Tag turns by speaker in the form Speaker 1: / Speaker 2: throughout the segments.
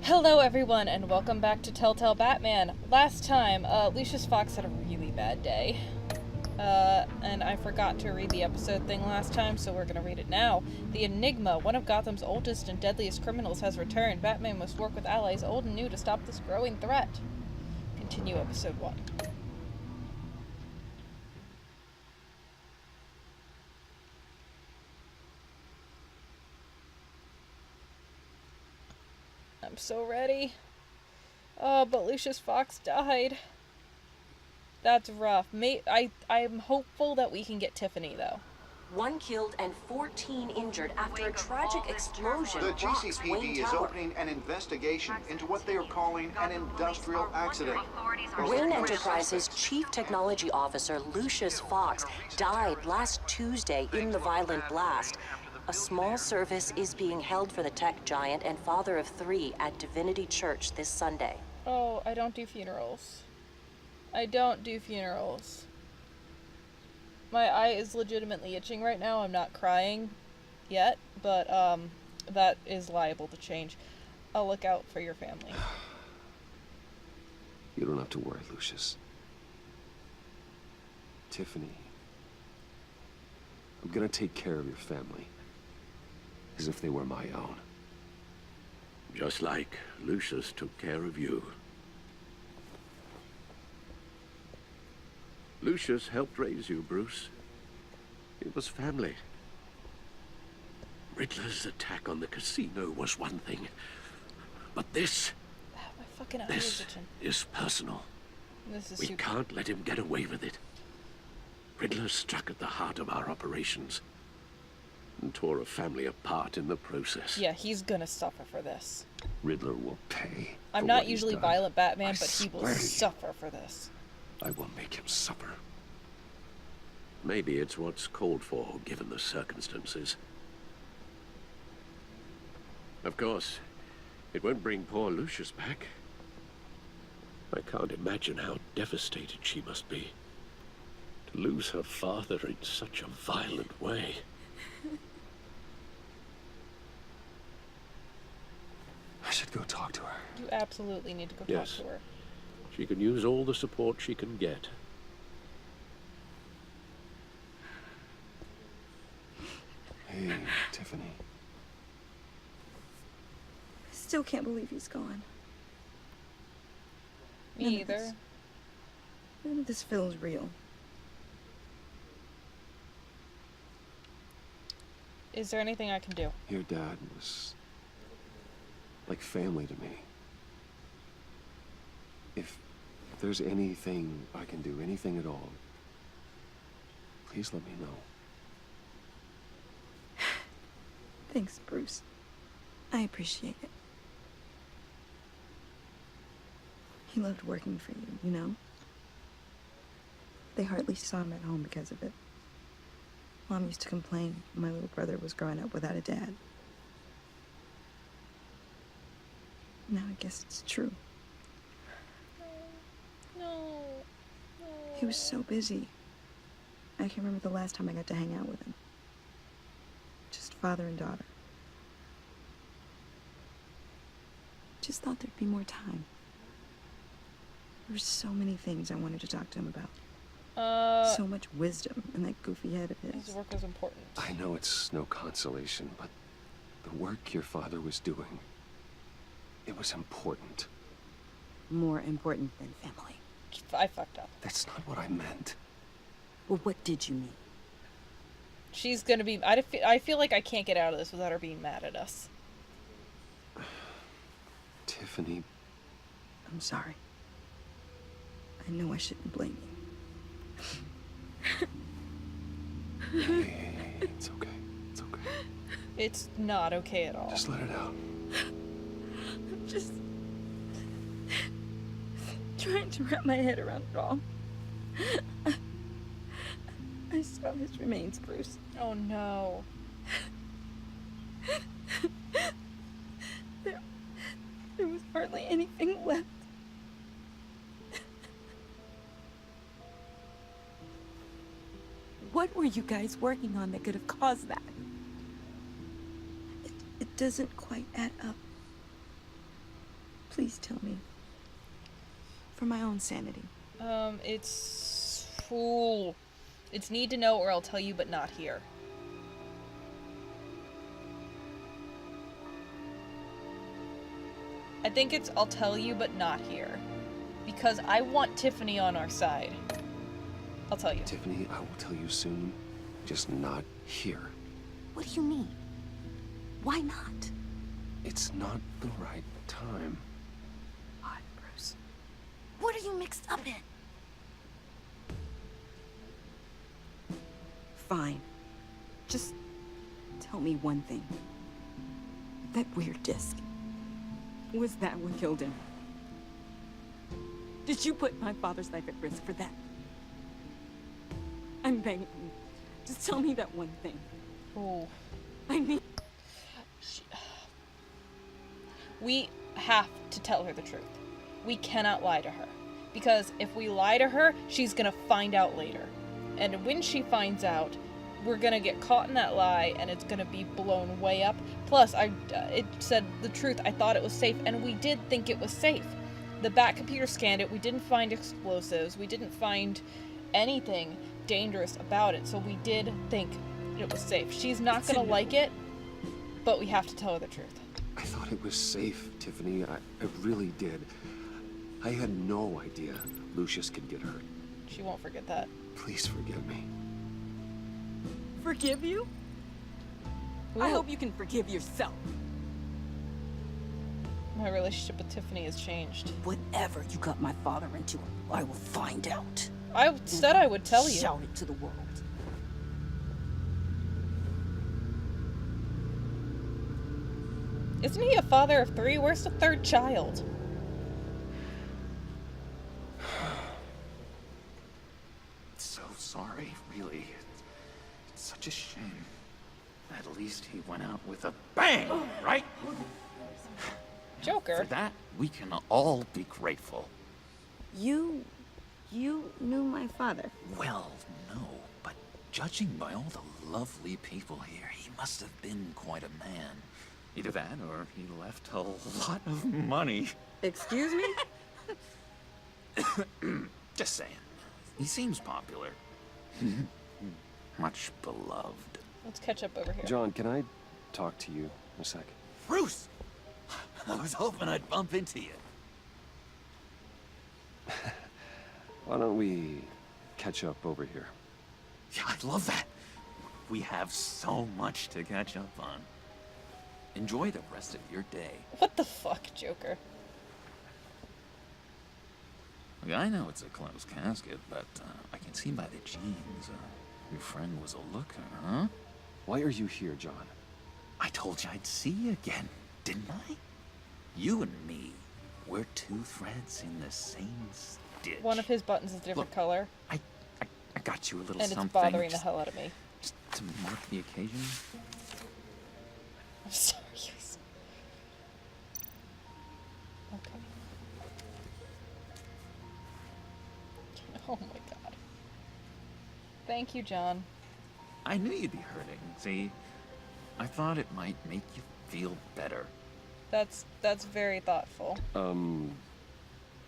Speaker 1: Hello everyone and welcome back to Telltale Batman. Last time, Lucius Fox had a really bad day. And I forgot to read the episode thing last time, so we're gonna read it now. The Enigma, one of Gotham's oldest and deadliest criminals, has returned. Batman must work with allies old and new to stop this growing threat. Continue episode 1. I'm so ready. Oh, but Lucius Fox died. That's rough. I'm hopeful that we can get Tiffany, though.
Speaker 2: 1 killed and 14 injured after a tragic explosion.
Speaker 3: The
Speaker 2: rocks Wayne
Speaker 3: GCPD is
Speaker 2: Tower.
Speaker 3: opening an investigation into what they are calling an industrial accident.
Speaker 2: Wayne Enterprises' Chief Technology Officer, Lucius Fox, died last Tuesday in the violent blast. A small service is being held for the tech giant and father of 3 at Divinity Church this Sunday.
Speaker 1: Oh, I don't do funerals. I don't do funerals. My eye is legitimately itching right now. I'm not crying yet, but that is liable to change. I'll look out for your family.
Speaker 4: You don't have to worry, Lucius. Tiffany, I'm gonna take care of your family. As if they were my own.
Speaker 5: Just like Lucius took care of you. Lucius helped raise you, Bruce. It was family. Riddler's attack on the casino was one thing. But this...
Speaker 1: My fucking eye is
Speaker 5: This
Speaker 1: itching.
Speaker 5: is personal.
Speaker 1: This is
Speaker 5: We
Speaker 1: super...
Speaker 5: can't let him get away with it. Riddler struck at the heart of our operations. And tore a family apart in the process.
Speaker 1: Yeah, he's gonna suffer for this.
Speaker 4: Riddler will pay.
Speaker 1: I'm
Speaker 4: for
Speaker 1: not
Speaker 4: what he's
Speaker 1: usually
Speaker 4: done.
Speaker 1: violent Batman,
Speaker 4: I
Speaker 1: but he will
Speaker 4: swear to you,
Speaker 1: suffer for this.
Speaker 4: I will make him suffer.
Speaker 5: Maybe it's what's called for, given the circumstances. Of course, it won't bring poor Lucius back. I can't imagine how devastated she must be. To lose her father in such a violent way.
Speaker 4: I should go talk to her.
Speaker 1: You absolutely need to go
Speaker 5: Yes.
Speaker 1: talk to her.
Speaker 5: She can use all the support she can get.
Speaker 4: Hey, Tiffany.
Speaker 6: I still can't believe he's gone.
Speaker 1: Me
Speaker 6: None of
Speaker 1: either.
Speaker 6: this- None of this feels real.
Speaker 1: Is there anything I can do?
Speaker 4: Your dad was like family to me. If there's anything I can do, anything at all, please let me know.
Speaker 6: Thanks, Bruce. I appreciate it. He loved working for you, you know? They hardly saw him at home because of it. Mom used to complain my little brother was growing up without a dad. Now I guess it's true.
Speaker 1: No.
Speaker 6: He was so busy. I can remember the last time I got to hang out with him. Just father and daughter. Just thought there'd be more time. There were so many things I wanted to talk to him about. So much wisdom in that goofy head of
Speaker 1: His
Speaker 6: his.
Speaker 1: work was important.
Speaker 4: I know it's no consolation, but the work your father was doing, it was important.
Speaker 6: More important than family.
Speaker 1: I fucked up.
Speaker 4: That's not what I meant.
Speaker 6: Well, what did you mean?
Speaker 1: She's gonna be... I feel like I can't get out of this without her being mad at us.
Speaker 4: Tiffany,
Speaker 6: I'm sorry. I know I shouldn't blame you.
Speaker 4: hey, it's okay. It's okay.
Speaker 1: It's not okay at all.
Speaker 4: Just let it out.
Speaker 6: I'm just trying to wrap my head around it all. I saw his remains, Bruce.
Speaker 1: Oh no.
Speaker 6: There was hardly anything left. What were you guys working on that could have caused that? It doesn't quite add up. Please tell me. For my own sanity.
Speaker 1: It's... Ooh. It's need to know or I'll tell you but not here. I think it's I'll tell you but not here. Because I want Tiffany on our side. I'll tell you.
Speaker 4: Tiffany, I will tell you soon. Just not here.
Speaker 2: What do you mean? Why not?
Speaker 4: It's not the right time.
Speaker 2: What, Bruce? What are you mixed up in?
Speaker 6: Fine. Just tell me one thing. That weird disc. Was that what killed him? Did you put my father's life at risk for that? I'm begging you. Just tell me that one thing.
Speaker 1: Ooh.
Speaker 6: I mean...
Speaker 1: We have to tell her the truth. We cannot lie to her. Because if we lie to her, she's gonna find out later. And when she finds out, we're gonna get caught in that lie and it's gonna be blown way up. Plus, it said the truth, I thought it was safe, and we did think it was safe. The Bat computer scanned it, we didn't find explosives, we didn't find anything dangerous about it, so we did think it was safe. She's not gonna like it, but we have to tell her the truth.
Speaker 4: I thought it was safe, Tiffany. I really did. I had no idea Lucius could get hurt.
Speaker 1: She won't forget that.
Speaker 4: Please forgive me.
Speaker 6: Forgive you?
Speaker 1: Ooh.
Speaker 6: I hope you can forgive yourself.
Speaker 1: My relationship with Tiffany has changed.
Speaker 2: Whatever you got my father into, I will find out.
Speaker 1: I said I would tell you.
Speaker 2: Shout it to the world.
Speaker 1: Isn't he a father of 3? Where's the 3rd child?
Speaker 7: So sorry, really. It's such a shame. At least he went out with a bang, right?
Speaker 1: Joker.
Speaker 7: For that, we can all be grateful.
Speaker 6: You knew my father.
Speaker 7: Well, no, but judging by all the lovely people here, he must have been quite a man. Either that, or he left a lot of money.
Speaker 6: Excuse me?
Speaker 7: Just saying. He seems popular. Much beloved.
Speaker 1: Let's catch up over here.
Speaker 4: John, can I talk to you a sec?
Speaker 7: Bruce! I was hoping I'd bump into you.
Speaker 4: Why don't we catch up over here?
Speaker 7: Yeah, I'd love that. We have so much to catch up on. Enjoy the rest of your day.
Speaker 1: What the fuck, Joker?
Speaker 7: Look, I know it's a closed casket, but I can see by the jeans, your friend was a looker, huh?
Speaker 4: Why are you here, John?
Speaker 7: I told you I'd see you again, didn't I? You and me, we're 2 threads in the same stitch.
Speaker 1: One of his buttons is a different
Speaker 7: Look,
Speaker 1: color,
Speaker 7: I got you a little
Speaker 1: and
Speaker 7: something.
Speaker 1: it's bothering the
Speaker 7: just-
Speaker 1: hell out of me.
Speaker 7: Just to mark the occasion.
Speaker 1: I'm sorry. Yes. Okay. Oh my god. Thank you, John.
Speaker 7: I knew you'd be hurting. See, I thought it might make you feel better.
Speaker 1: That's very thoughtful.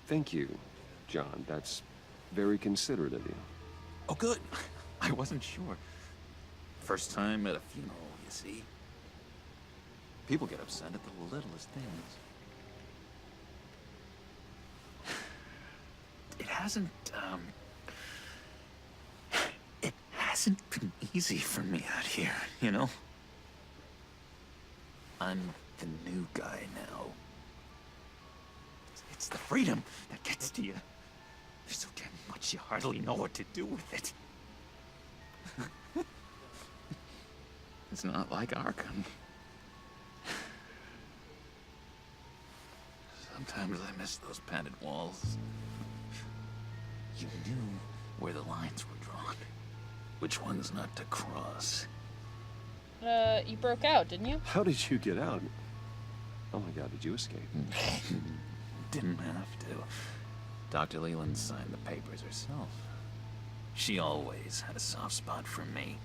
Speaker 4: Thank you, John. That's very considerate of you.
Speaker 7: Oh, good. I wasn't sure. First time at a funeral, you see. People get upset at the littlest things. It hasn't been easy for me out here, you know? I'm the new guy now. It's the freedom that gets to you. There's so damn much you hardly know what to do with it. It's not like Arkham. Sometimes I miss those padded walls. You knew where the lines were drawn. Which ones not to cross.
Speaker 1: You broke out, didn't you?
Speaker 4: How did you get out? Oh my god, did you escape?
Speaker 7: Didn't have to. Dr. Leland signed the papers herself. She always had a soft spot for me.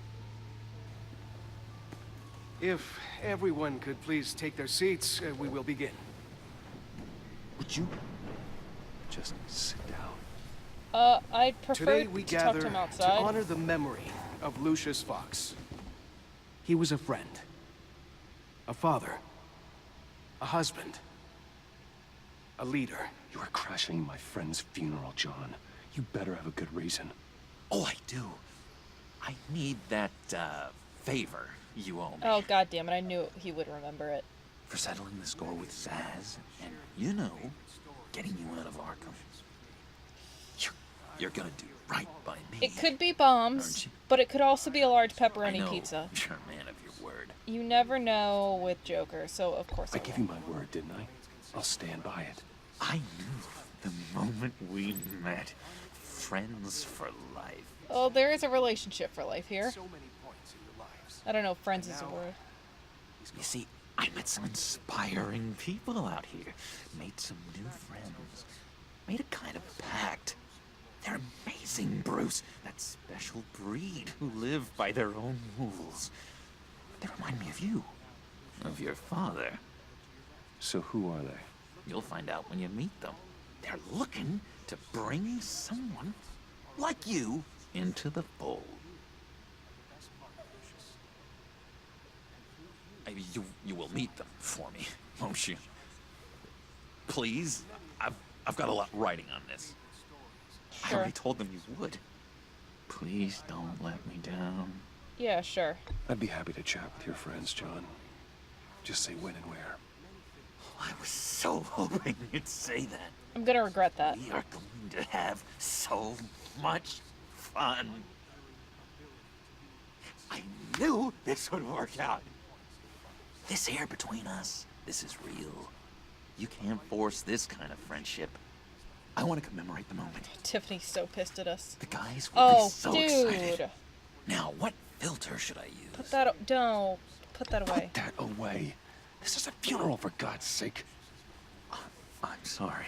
Speaker 8: If everyone could please take their seats, we will begin.
Speaker 7: Would you?
Speaker 4: Just sit down.
Speaker 1: I'd prefer
Speaker 8: Today we
Speaker 1: to talk to
Speaker 8: gather
Speaker 1: him
Speaker 8: to
Speaker 1: outside.
Speaker 8: honor the memory of Lucius Fox. He was a friend, a father, a husband, a leader.
Speaker 4: You are crashing my friend's funeral, John. You better have a good reason.
Speaker 7: Oh, I do. I need that, favor you owe me.
Speaker 1: Oh, god damn it, I knew he would remember it.
Speaker 7: For settling the score with Zaz, and, you know, getting you out of Arkham. You're gonna do right by me.
Speaker 1: It could be
Speaker 7: Aren't
Speaker 1: bombs,
Speaker 7: you?
Speaker 1: but it could also be a large
Speaker 7: I
Speaker 1: pepperoni
Speaker 7: know.
Speaker 1: pizza.
Speaker 7: You're a man of your word.
Speaker 1: You never know with Joker, so of course
Speaker 4: I
Speaker 1: I
Speaker 4: gave
Speaker 1: will.
Speaker 4: you my word, didn't I? I'll stand by it.
Speaker 7: I knew the moment we met. Friends for life.
Speaker 1: Oh, there is a relationship for life here.
Speaker 8: So many points in your lives.
Speaker 1: I don't know if friends is a word.
Speaker 7: You see, I met some inspiring people out here. Made some new friends. Made a kind of pact. They're amazing, Bruce. That special breed who live by their own rules. They remind me of you. Of your father.
Speaker 4: So who are they?
Speaker 7: You'll find out when you meet them. They're looking to bring someone like you into the fold. You will meet them for me, won't you? Please? I've got a lot riding on this. I
Speaker 1: Sure.
Speaker 7: already told them you would. Please don't let me down.
Speaker 1: Yeah, sure.
Speaker 4: I'd be happy to chat with your friends, John. Just say when and where.
Speaker 7: I was so hoping you'd say that.
Speaker 1: I'm gonna regret that.
Speaker 7: We are going to have so much fun. I knew this would work out. This air between us, this is real. You can't force this kind of friendship. I want to commemorate the moment.
Speaker 1: Tiffany's so pissed at us.
Speaker 7: The guys will
Speaker 1: Oh,
Speaker 7: be so
Speaker 1: dude.
Speaker 7: excited. Now, what filter should I use?
Speaker 1: Put that, don't. Put that away.
Speaker 4: Put that away. This is a funeral, for God's sake.
Speaker 7: I'm sorry.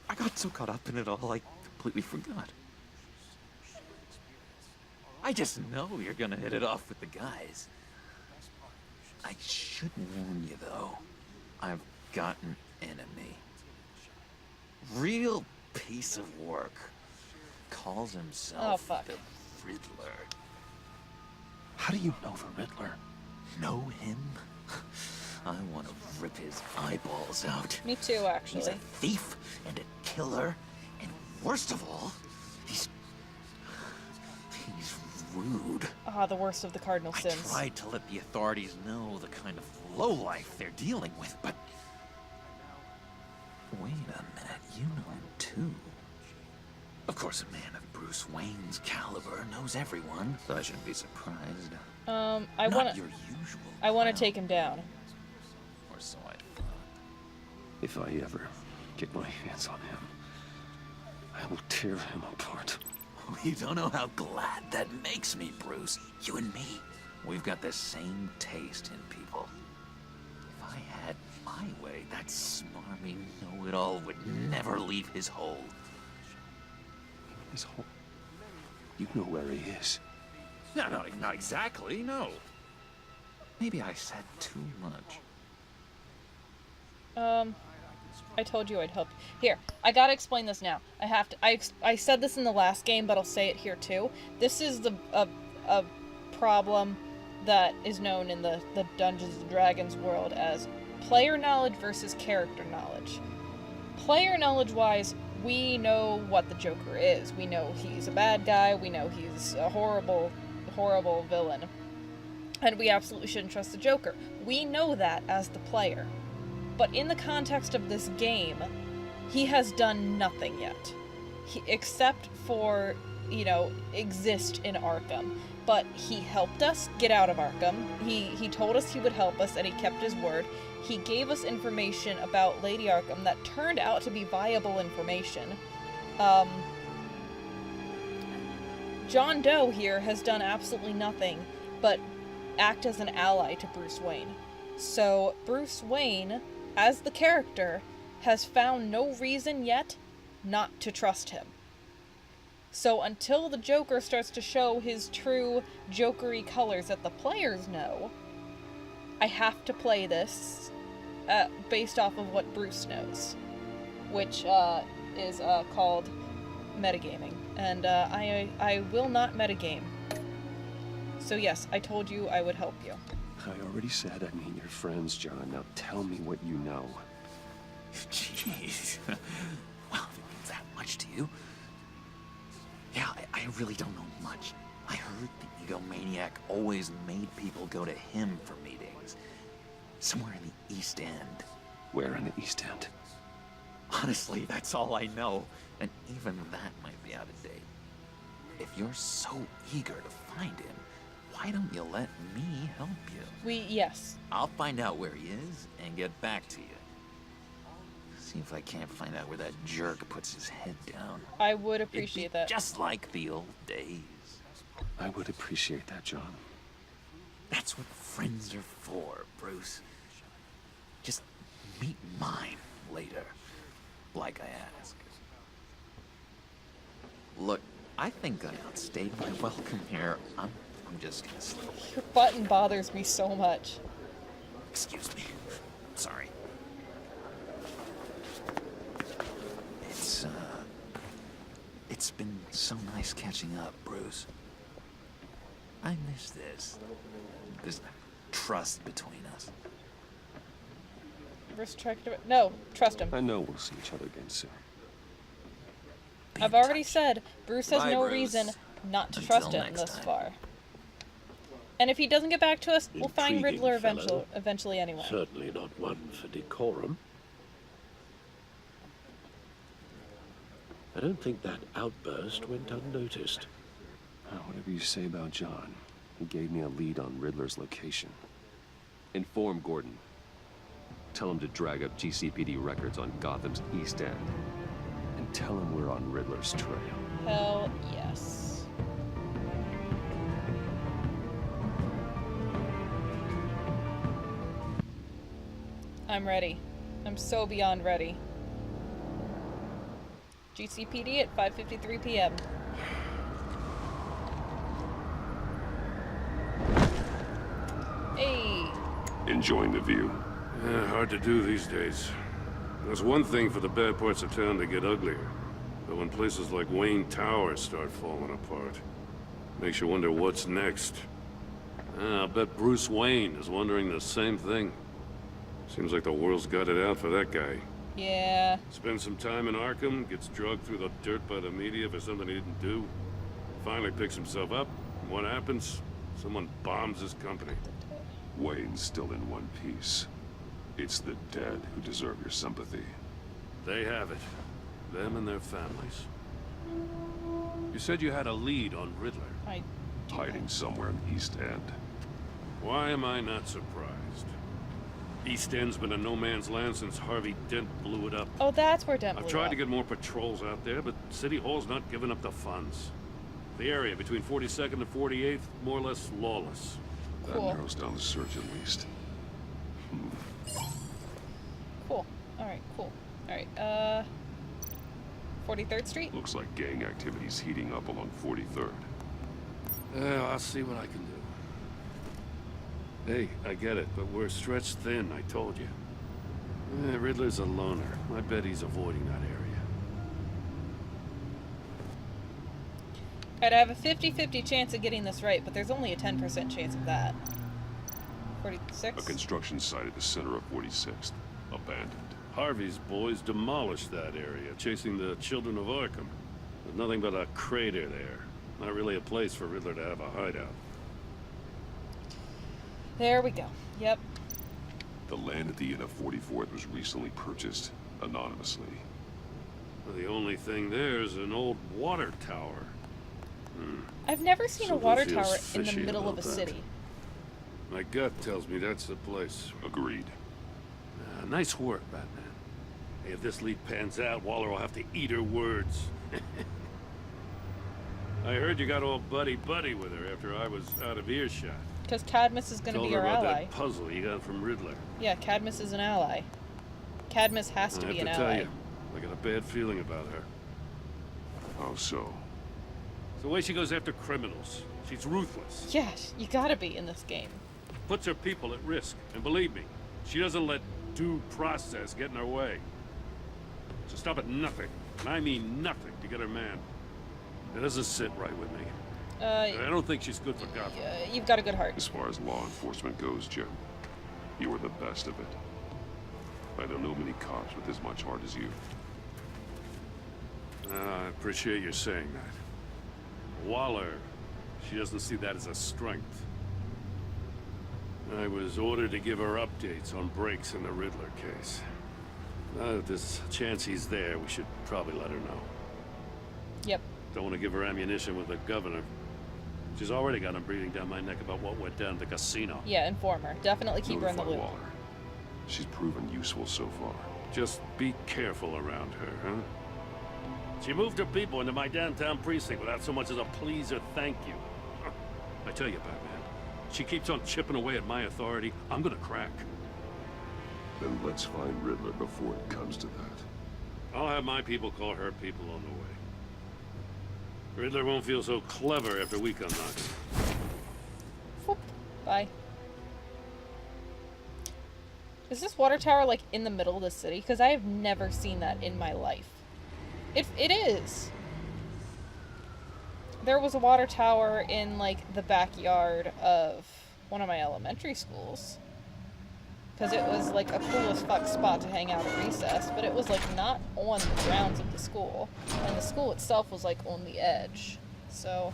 Speaker 7: I got so caught up in it all, I completely forgot. I just know you're gonna hit it off with the guys. I should warn you, though. I've got an enemy. Real piece of work. Calls himself
Speaker 1: Oh, fuck.
Speaker 7: the Riddler.
Speaker 4: How do you know the Riddler?
Speaker 7: Know him? I want to rip his eyeballs out.
Speaker 1: Me too,
Speaker 7: He's
Speaker 1: actually.
Speaker 7: a thief and a killer, and worst of all, he's rude.
Speaker 1: Ah, the worst of the cardinal
Speaker 7: I
Speaker 1: sins.
Speaker 7: tried to let the authorities know the kind of lowlife they're dealing with, but... Wait a minute, you know him too. Of course, a man of Bruce Wayne's caliber knows everyone, so I shouldn't be surprised.
Speaker 1: I
Speaker 7: Not
Speaker 1: wanna,
Speaker 7: your usual
Speaker 1: I wanna
Speaker 7: clown,
Speaker 1: take him down.
Speaker 7: or so I thought.
Speaker 4: If I ever get my hands on him, I will tear him apart.
Speaker 7: You don't know how glad that makes me, Bruce. You and me, we've got the same taste in people. If I had my way, that smarmy know-it-all would never leave his hole.
Speaker 4: His whole... You know where he is.
Speaker 7: No, not exactly, no. Maybe I said too much.
Speaker 1: I told you I'd help. Here, I gotta explain this now. I have to. I said this in the last game, but I'll say it here too. This is a problem that is known in the Dungeons and Dragons world as player knowledge versus character knowledge. Player knowledge-wise, we know what the Joker is. We know he's a bad guy. We know he's a horrible, horrible villain. And we absolutely shouldn't trust the Joker. We know that as the player. But in the context of this game, he has done nothing yet. Except for, exist in Arkham. But he helped us get out of Arkham. He told us he would help us, and he kept his word. He gave us information about Lady Arkham that turned out to be viable information. John Doe here has done absolutely nothing but act as an ally to Bruce Wayne. So Bruce Wayne, as the character, has found no reason yet not to trust him. So until the Joker starts to show his true Jokery colors that the players know, I have to play this based off of what Bruce knows. which is called metagaming, and I will not metagame. So yes, I told you I would help you.
Speaker 4: I already said I mean your friends, John. Now tell me what you know.
Speaker 7: Jeez. Well, if it means that much to you. Yeah, I really don't know much. I heard the egomaniac always made people go to him for meetings. Somewhere in the East End.
Speaker 4: Where in the East End?
Speaker 7: Honestly, that's all I know. And even that might be out of date. If you're so eager to find him, why don't you let me help you?
Speaker 1: Yes.
Speaker 7: I'll find out where he is and get back to you. See if I can't find out where that jerk puts his head down.
Speaker 1: I would appreciate that.
Speaker 7: Just like the old days.
Speaker 4: I would appreciate that, John.
Speaker 7: That's what friends are for, Bruce. Just meet mine later, like I asked. Look, I think I outstayed my welcome here. I'm just gonna slip away.
Speaker 1: Your button bothers me so much.
Speaker 7: Excuse me. Sorry. It's been so nice catching up, Bruce. I miss this. This trust between us.
Speaker 1: No, trust him.
Speaker 4: I know we'll see each other again soon.
Speaker 7: Be
Speaker 1: I've
Speaker 7: in
Speaker 1: already
Speaker 7: touch.
Speaker 1: said Bruce has
Speaker 7: Bye,
Speaker 1: no
Speaker 7: Bruce.
Speaker 1: reason not to
Speaker 7: Until
Speaker 1: trust him
Speaker 7: next
Speaker 1: this
Speaker 7: time.
Speaker 1: far. And if he doesn't get back to us, we'll find
Speaker 5: Intriguing
Speaker 1: Riddler
Speaker 5: fellow.
Speaker 1: eventually anyway.
Speaker 5: Certainly not one for decorum. I don't think that outburst went unnoticed.
Speaker 4: Whatever you say about John, he gave me a lead on Riddler's location. Inform Gordon. Tell him to drag up GCPD records on Gotham's East End. And tell him we're on Riddler's trail.
Speaker 1: Hell yes. I'm ready. I'm so beyond ready. GCPD at 5:53 p.m. Hey.
Speaker 4: Enjoying the view.
Speaker 9: Hard to do these days. There's one thing for the bad parts of town to get uglier. But when places like Wayne Tower start falling apart, makes you wonder what's next. I'll bet Bruce Wayne is wondering the same thing. Seems like the world's got it out for that guy.
Speaker 1: Yeah.
Speaker 9: Spends some time in Arkham, gets drugged through the dirt by the media for something he didn't do. Finally picks himself up, and what happens? Someone bombs his company.
Speaker 4: Wayne's still in one piece. It's the dead who deserve your sympathy.
Speaker 9: They have it. Them and their families. You said you had a lead on Riddler.
Speaker 1: I do.
Speaker 4: Hiding somewhere in the East End.
Speaker 9: Why am I not surprised? East End's been a no man's land since Harvey Dent blew it up.
Speaker 1: Oh, that's where Dent
Speaker 9: I've
Speaker 1: blew
Speaker 9: tried
Speaker 1: up.
Speaker 9: to get more patrols out there, but City Hall's not giving up the funds. The area between 42nd and 48th, more or less lawless.
Speaker 4: That
Speaker 1: Cool.
Speaker 4: narrows down the search at least.
Speaker 1: Cool. Alright, cool. Alright, 43rd Street?
Speaker 4: Looks like gang activity's heating up along 43rd.
Speaker 9: Well, I'll see what I can do. Hey, I get it, but we're stretched thin, I told you. Riddler's a loner. I bet he's avoiding that area.
Speaker 1: Alright, I have a 50-50 chance of getting this right, but there's only a 10% chance of that. 46?
Speaker 4: A construction site at the center of 46th. Abandoned.
Speaker 9: Harvey's boys demolished that area, chasing the children of Arkham. There's nothing but a crater there. Not really a place for Riddler to have a hideout.
Speaker 1: There we go. Yep.
Speaker 4: The land at the end of 44th was recently purchased anonymously.
Speaker 9: Well, the only thing there is an old water tower.
Speaker 1: I've never seen a
Speaker 9: Something
Speaker 1: water
Speaker 9: feels
Speaker 1: tower in the
Speaker 9: fishy
Speaker 1: middle of a
Speaker 9: about that.
Speaker 1: city.
Speaker 9: My gut tells me that's the place.
Speaker 4: Agreed.
Speaker 9: Nice work, Batman. Hey, if this lead pans out, Waller will have to eat her words. I heard you got all buddy-buddy with her after I was out of earshot.
Speaker 1: Because Cadmus is going to
Speaker 9: Told
Speaker 1: be
Speaker 9: her
Speaker 1: our
Speaker 9: about
Speaker 1: ally.
Speaker 9: that puzzle you got from Riddler.
Speaker 1: Yeah, Cadmus is an ally. Cadmus has to
Speaker 9: I
Speaker 1: be
Speaker 9: have
Speaker 1: an
Speaker 9: to tell
Speaker 1: ally.
Speaker 9: you, I got a bad feeling about her.
Speaker 4: How so?
Speaker 9: It's the way she goes after criminals. She's ruthless.
Speaker 1: Yeah, you gotta be in this game.
Speaker 9: Puts her people at risk. And believe me, she doesn't let due process get in her way. It's a stop at nothing, and I mean nothing, to get her man. It doesn't sit right with me. I don't think she's good for Gotham.
Speaker 1: You've got a good heart.
Speaker 4: As far as law enforcement goes, Jim, you are the best of it. I don't know many cops with as much heart as you.
Speaker 9: I appreciate you saying that. Waller, she doesn't see that as a strength. I was ordered to give her updates on breaks in the Riddler case. Now that there's a chance he's there, we should probably let her know.
Speaker 1: Yep.
Speaker 9: Don't want to give her ammunition with the governor. She's already got him breathing down my neck about what went down at the casino.
Speaker 1: Yeah, inform her. Definitely keep her in the
Speaker 4: Notify
Speaker 1: loop.
Speaker 4: Waller. She's proven useful so far.
Speaker 9: Just be careful around her, huh? She moved her people into my downtown precinct without so much as a please or thank you. I tell you, Batman, she keeps on chipping away at my authority, I'm gonna crack.
Speaker 4: Then let's find Riddler before it comes to that.
Speaker 9: I'll have my people call her people on the way. Riddler won't feel so clever after we come knocking.
Speaker 1: Whoop. Bye. Is this water tower, like, in the middle of the city? Because I have never seen that in my life. It is. There was a water tower in, like, the backyard of one of my elementary schools. Because it was, like, a cool as fuck spot to hang out at recess. But it was, like, not on the grounds of the school. And the school itself was, like, on the edge. So,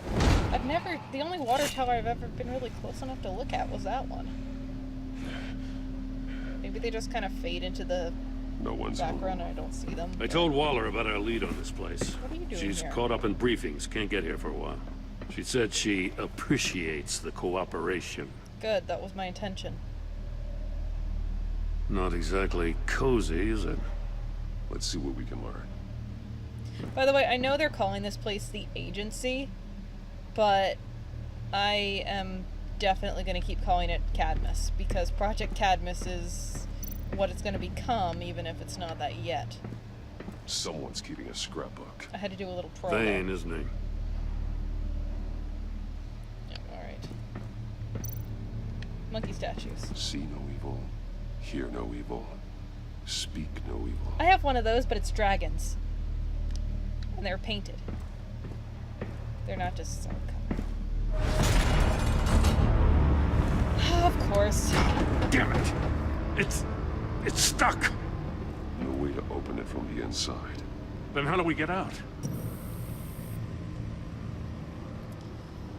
Speaker 1: the only water tower I've ever been really close enough to look at was that one. Maybe they just kind of fade into the background and I don't see them.
Speaker 9: I told Waller about our lead on this place.
Speaker 1: What are you doing
Speaker 9: She's
Speaker 1: here?
Speaker 9: caught up in briefings, can't get here for a while. She said she appreciates the cooperation.
Speaker 1: Good, that was my intention.
Speaker 9: Not exactly cozy, is it?
Speaker 4: Let's see what we can learn.
Speaker 1: By the way, I know they're calling this place the Agency, but I am definitely going to keep calling it Cadmus, because Project Cadmus is what it's going to become, even if it's not that yet.
Speaker 4: Someone's keeping a scrapbook.
Speaker 1: I had to do a little promo.
Speaker 9: Vane, isn't he?
Speaker 1: Yeah, alright. Monkey statues.
Speaker 4: See no evil, hear no evil, speak no evil.
Speaker 1: I have one of those, but it's dragons. And they're painted. They're not just solid color. Of course.
Speaker 9: Damn it! It's stuck!
Speaker 4: No way to open it from the inside.
Speaker 9: Then how do we get out?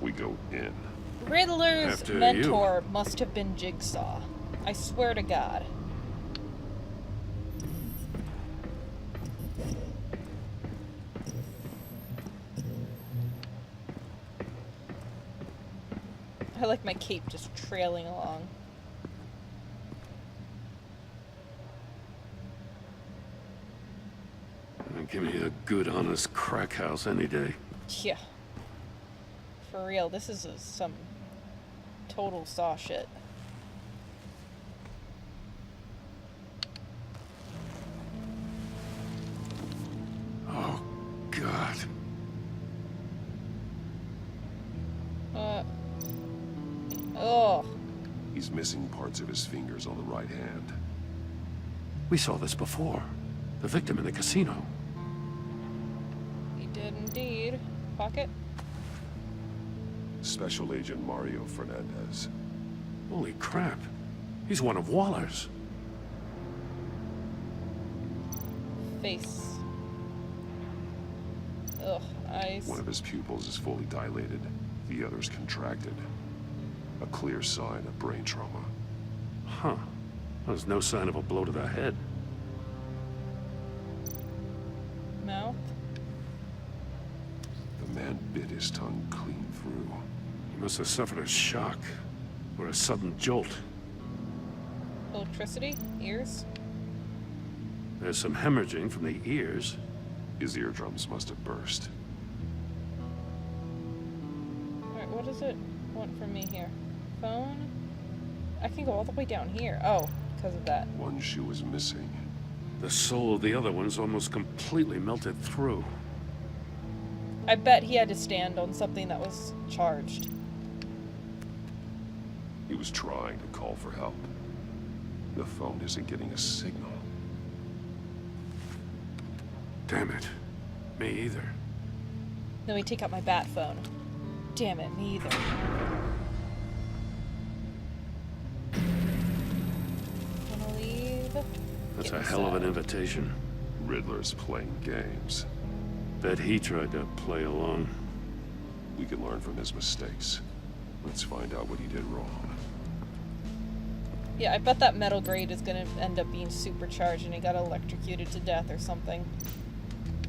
Speaker 4: We go in.
Speaker 1: Riddler's
Speaker 9: After
Speaker 1: mentor must have been Jigsaw. I swear to God. I like my cape just trailing along.
Speaker 9: Give me a good, honest crack house any day.
Speaker 1: Yeah. For real, this is some total Saw shit.
Speaker 9: Oh, God.
Speaker 1: Oh.
Speaker 4: He's missing parts of his fingers on the right hand.
Speaker 9: We saw this before. The victim in the casino.
Speaker 1: He did indeed. Pocket?
Speaker 4: Special Agent Mario Fernandez.
Speaker 9: Holy crap. He's one of Waller's.
Speaker 1: Face. Ugh, eyes.
Speaker 4: One of his pupils is fully dilated. The other's contracted. A clear sign of brain trauma.
Speaker 9: Huh. There's no sign of a blow to the head.
Speaker 1: Mouth.
Speaker 4: The man bit his tongue clean through.
Speaker 9: He must have suffered a shock. Or a sudden jolt.
Speaker 1: Electricity? Ears?
Speaker 9: There's some hemorrhaging from the ears.
Speaker 4: His eardrums must have burst.
Speaker 1: Alright, what does it want from me here? Phone? I can go all the way down here. Oh, because of that.
Speaker 4: One shoe is missing.
Speaker 9: The soul of the other one's almost completely melted through.
Speaker 1: I bet he had to stand on something that was charged.
Speaker 4: He was trying to call for help. The phone isn't getting a signal.
Speaker 9: Damn it. Me either.
Speaker 1: Then we take out my bat phone. Damn it, me either. Wanna leave?
Speaker 9: That's
Speaker 1: Get
Speaker 9: a hell of an
Speaker 1: inside.
Speaker 9: invitation.
Speaker 4: Riddler's playing games.
Speaker 9: Bet he tried to play along.
Speaker 4: We can learn from his mistakes. Let's find out what he did wrong.
Speaker 1: Yeah, I bet that metal grate is gonna end up being supercharged and he got electrocuted to death or something.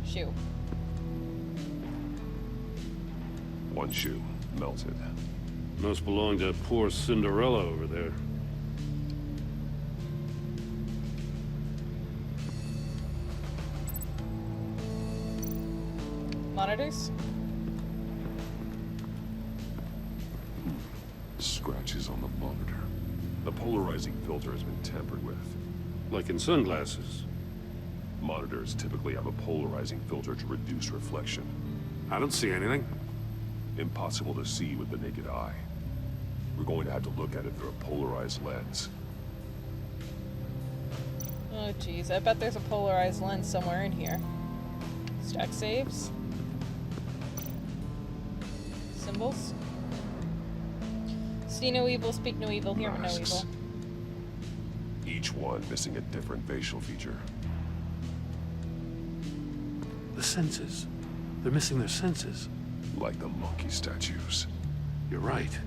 Speaker 1: Shoo.
Speaker 4: One shoe melted.
Speaker 9: Must belong to poor Cinderella over there.
Speaker 1: Monitors?
Speaker 4: Scratches on the monitor. The polarizing filter has been tampered with.
Speaker 9: Like in sunglasses.
Speaker 4: Monitors typically have a polarizing filter to reduce reflection.
Speaker 9: I don't see anything.
Speaker 4: Impossible to see with the naked eye. We're going to have to look at it through a polarized lens.
Speaker 1: Oh jeez, I bet there's a polarized lens somewhere in here. Stack saves. Symbols. See no evil, speak no evil, hear no
Speaker 4: Masks.
Speaker 1: evil.
Speaker 4: Each one missing a different facial feature.
Speaker 9: The senses. They're missing their senses.
Speaker 4: Like the monkey statues.
Speaker 9: You're right.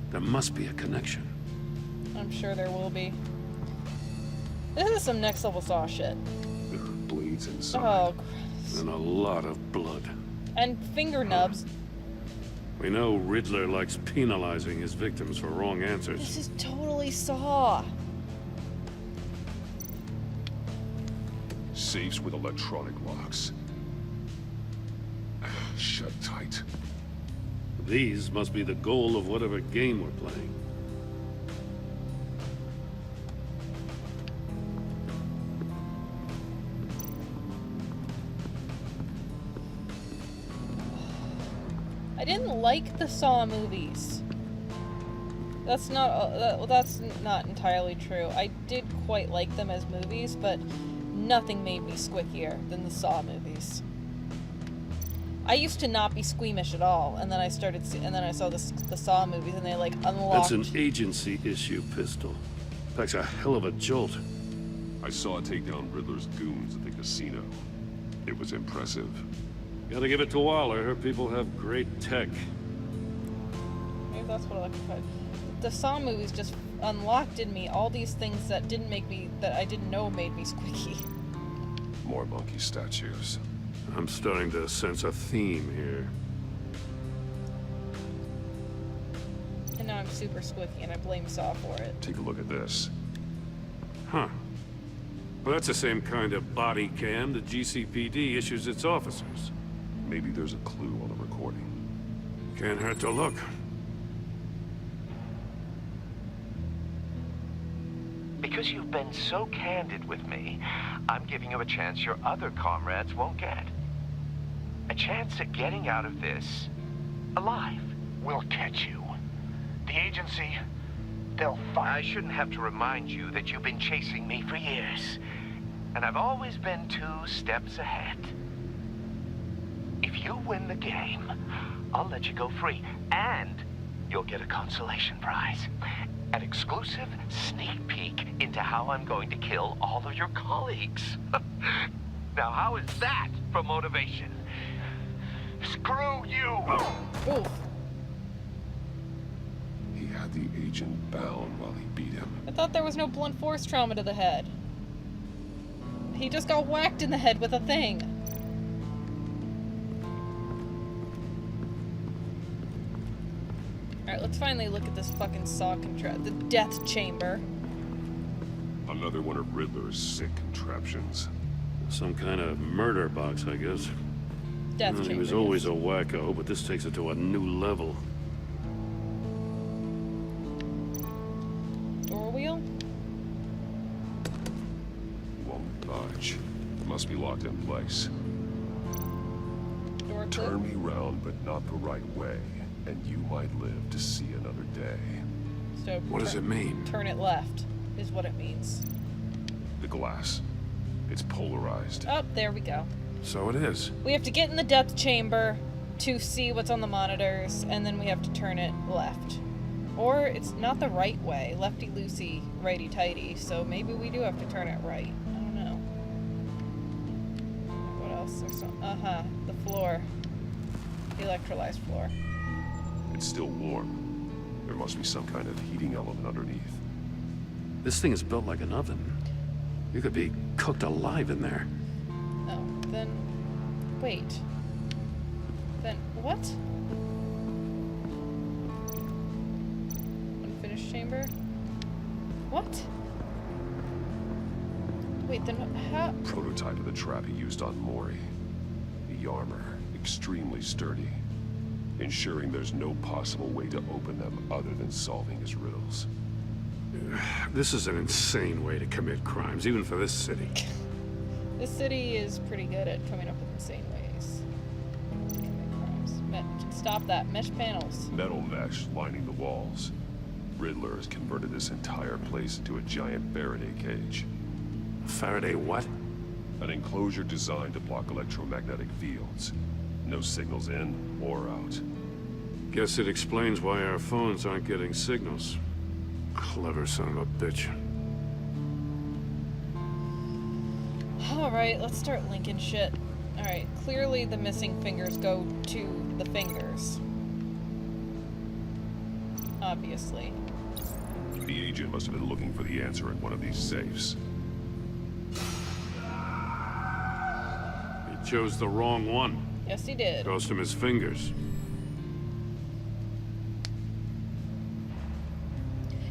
Speaker 9: There must be a connection.
Speaker 1: I'm sure there will be. This is some next level Saw shit.
Speaker 4: There are blades inside.
Speaker 1: Oh, gross.
Speaker 9: And a lot of blood.
Speaker 1: And finger nubs.
Speaker 9: We know Riddler likes penalizing his victims for wrong
Speaker 1: This
Speaker 9: answers.
Speaker 1: is totally Saw.
Speaker 4: Safes with electronic locks. Shut tight.
Speaker 9: These must be the goal of whatever game we're playing.
Speaker 1: I didn't like the Saw movies. That's not entirely true. I did quite like them as movies, but nothing made me squickier than the Saw movies. I used to not be squeamish at all, and then I saw the Saw movies, and they like unlocked.
Speaker 9: That's an agency issue, Pistol. Packs a hell of a jolt.
Speaker 4: I saw it take down Riddler's goons at the casino. It was impressive.
Speaker 9: Gotta give it to Waller. Her people have great tech.
Speaker 1: Maybe that's what electrified. The Saw movies just unlocked in me all these things that I didn't know made me squeaky.
Speaker 4: More monkey statues.
Speaker 9: I'm starting to sense a theme here.
Speaker 1: And now I'm super squeaky, and I blame Saw for it.
Speaker 4: Take a look at this.
Speaker 9: Huh. Well, that's the same kind of body cam the GCPD issues its officers.
Speaker 4: Maybe there's a clue on the recording.
Speaker 9: Can't hurt to look.
Speaker 10: Because you've been so candid with me, I'm giving you a chance your other comrades won't get. A chance at getting out of this alive.
Speaker 11: We'll catch you. The agency, they'll find...
Speaker 10: I shouldn't have to remind you that you've been chasing me for years. And I've always been 2 steps ahead. If you win the game, I'll let you go free. And you'll get a consolation prize. An exclusive sneak peek into how I'm going to kill all of your colleagues. Now, how is that for motivation?
Speaker 11: Screw you!
Speaker 1: Oof.
Speaker 4: He had the agent bound while he beat him.
Speaker 1: I thought there was no blunt force trauma to the head. He just got whacked in the head with a thing. Alright, let's finally look at this fucking Saw the death chamber.
Speaker 4: Another one of Riddler's sick contraptions.
Speaker 9: Some kind of murder box, I guess.
Speaker 1: Death
Speaker 9: Well,
Speaker 1: chamber.
Speaker 9: he was always a wacko, but this takes it to a new level.
Speaker 1: Door wheel?
Speaker 4: Won't budge. Must be locked in place.
Speaker 1: Door clip?
Speaker 4: Turn me round, but not the right way, and you might live to see another day.
Speaker 1: So
Speaker 9: What does it mean?
Speaker 1: Turn it left, is what it means.
Speaker 4: The glass. It's polarized.
Speaker 1: Oh, there we go.
Speaker 9: So it is.
Speaker 1: We have to get in the death chamber to see what's on the monitors, and then we have to turn it left. Or it's not the right way. Lefty-loosey, righty-tighty, so maybe we do have to turn it right. I don't know. What else? There's some... Uh-huh. The floor. The electrolyzed floor.
Speaker 4: It's still warm. There must be some kind of heating element underneath.
Speaker 9: This thing is built like an oven. You could be cooked alive in there.
Speaker 1: Oh, then... Wait. Then what? Unfinished chamber? What? Wait, then how...
Speaker 4: Prototype of the trap he used on Mori. The armor, extremely sturdy, ensuring there's no possible way to open them other than solving his riddles.
Speaker 9: This is an insane way to commit crimes, even for this city.
Speaker 1: This city is pretty good at coming up with insane ways to commit crimes. Stop that. Mesh panels.
Speaker 4: Metal mesh lining the walls. Riddler has converted this entire place into a giant Faraday cage.
Speaker 9: Faraday what?
Speaker 4: An enclosure designed to block electromagnetic fields. No signals in or out.
Speaker 9: Guess it explains why our phones aren't getting signals. Clever son of a bitch.
Speaker 1: Alright, let's start linking shit. Alright, clearly the missing fingers go to the fingers. Obviously.
Speaker 4: The agent must have been looking for the answer in one of these safes.
Speaker 9: He chose the wrong one.
Speaker 1: Yes, he did.
Speaker 9: Cost him his fingers.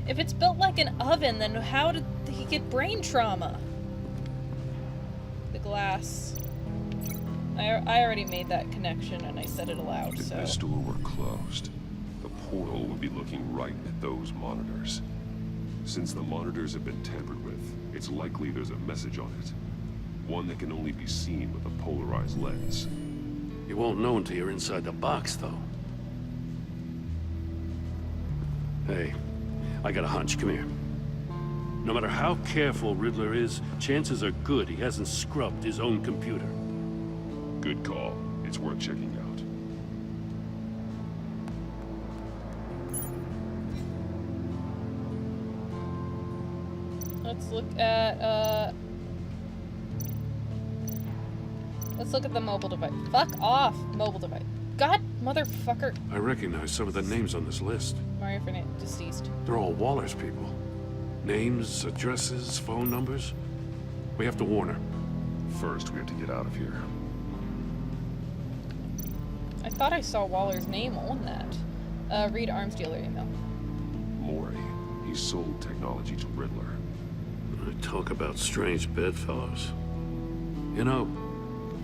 Speaker 1: If it's built like an oven, then how did he get brain trauma? The glass. I already made that connection and I said it aloud,
Speaker 4: If
Speaker 1: so...
Speaker 4: this door were closed, the portal would be looking right at those monitors. Since the monitors have been tampered with, it's likely there's a message on it. One that can only be seen with a polarized lens.
Speaker 9: You won't know until you're inside the box, though. Hey, I got a hunch. Come here. No matter how careful Riddler is, chances are good he hasn't scrubbed his own computer.
Speaker 4: Good call. It's worth checking out.
Speaker 1: Let's look at the mobile device. Fuck off, mobile device. God, motherfucker.
Speaker 9: I recognize some of the names on this list.
Speaker 1: Mario Fernandez, deceased.
Speaker 9: They're all Waller's people. Names, addresses, phone numbers. We have to warn her.
Speaker 4: First, we have to get out of here.
Speaker 1: I thought I saw Waller's name on that. Read arms dealer email.
Speaker 4: Mori. He sold technology to Riddler.
Speaker 9: Talk about strange bedfellows. You know,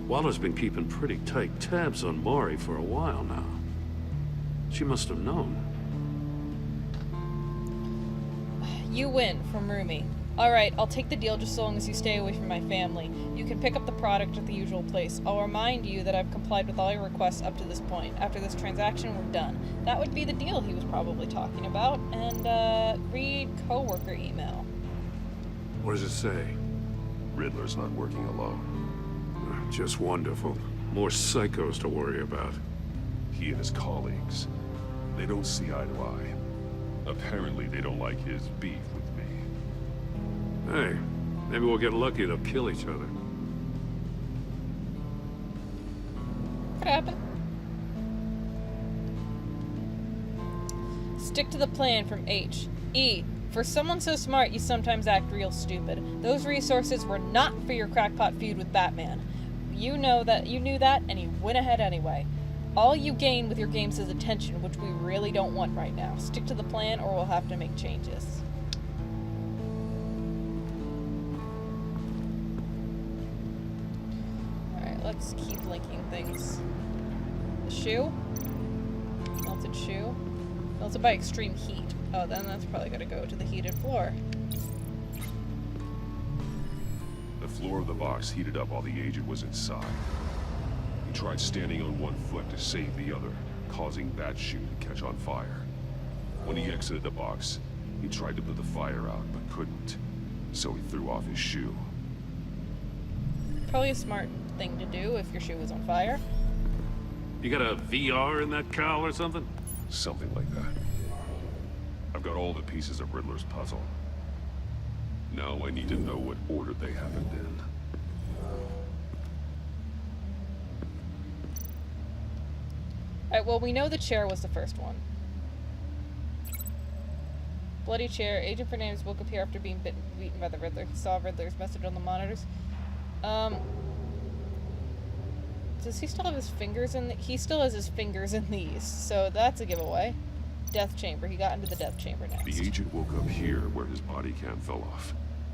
Speaker 9: Waller's been keeping pretty tight tabs on Mori for a while now. She must have known.
Speaker 1: You win from Rumi. Alright, I'll take the deal just so long as you stay away from my family. You can pick up the product at the usual place. I'll remind you that I've complied with all your requests up to this point. After this transaction, we're done. That would be the deal he was probably talking about. And, read coworker email.
Speaker 9: What does it say?
Speaker 4: Riddler's not working alone.
Speaker 9: Just wonderful. More psychos to worry about.
Speaker 4: He and his colleagues, they don't see eye to eye. Apparently, they don't like his beef with me.
Speaker 9: Hey, maybe we'll get lucky to kill each other.
Speaker 1: Could happen. Stick to the plan from H. E. For someone so smart, you sometimes act real stupid. Those resources were not for your crackpot feud with Batman. You knew that, and you went ahead anyway. All you gain with your games is attention, which we really don't want right now. Stick to the plan, or we'll have to make changes. Alright, let's keep linking things. The shoe? Melted shoe. Melted by extreme heat. Oh, then that's probably gonna go to the heated floor.
Speaker 4: The floor of the box heated up while the agent was inside. He tried standing on one foot to save the other, causing that shoe to catch on fire. When he exited the box, he tried to put the fire out, but couldn't. So he threw off his shoe.
Speaker 1: Probably a smart thing to do if your shoe was on fire.
Speaker 9: You got a VR in that cowl or something?
Speaker 4: Something like that. I've got all the pieces of Riddler's puzzle. Now I need to know what order they happened in.
Speaker 1: Alright, well, we know the chair was the first one. Bloody chair. Agent Fernandez woke up here after being beaten by the Riddler. He saw Riddler's message on the monitors. Does he still have his fingers in he still has his fingers in these, so that's a giveaway. Death chamber. He got into the death chamber next.
Speaker 4: The agent woke up here where his body cam fell off.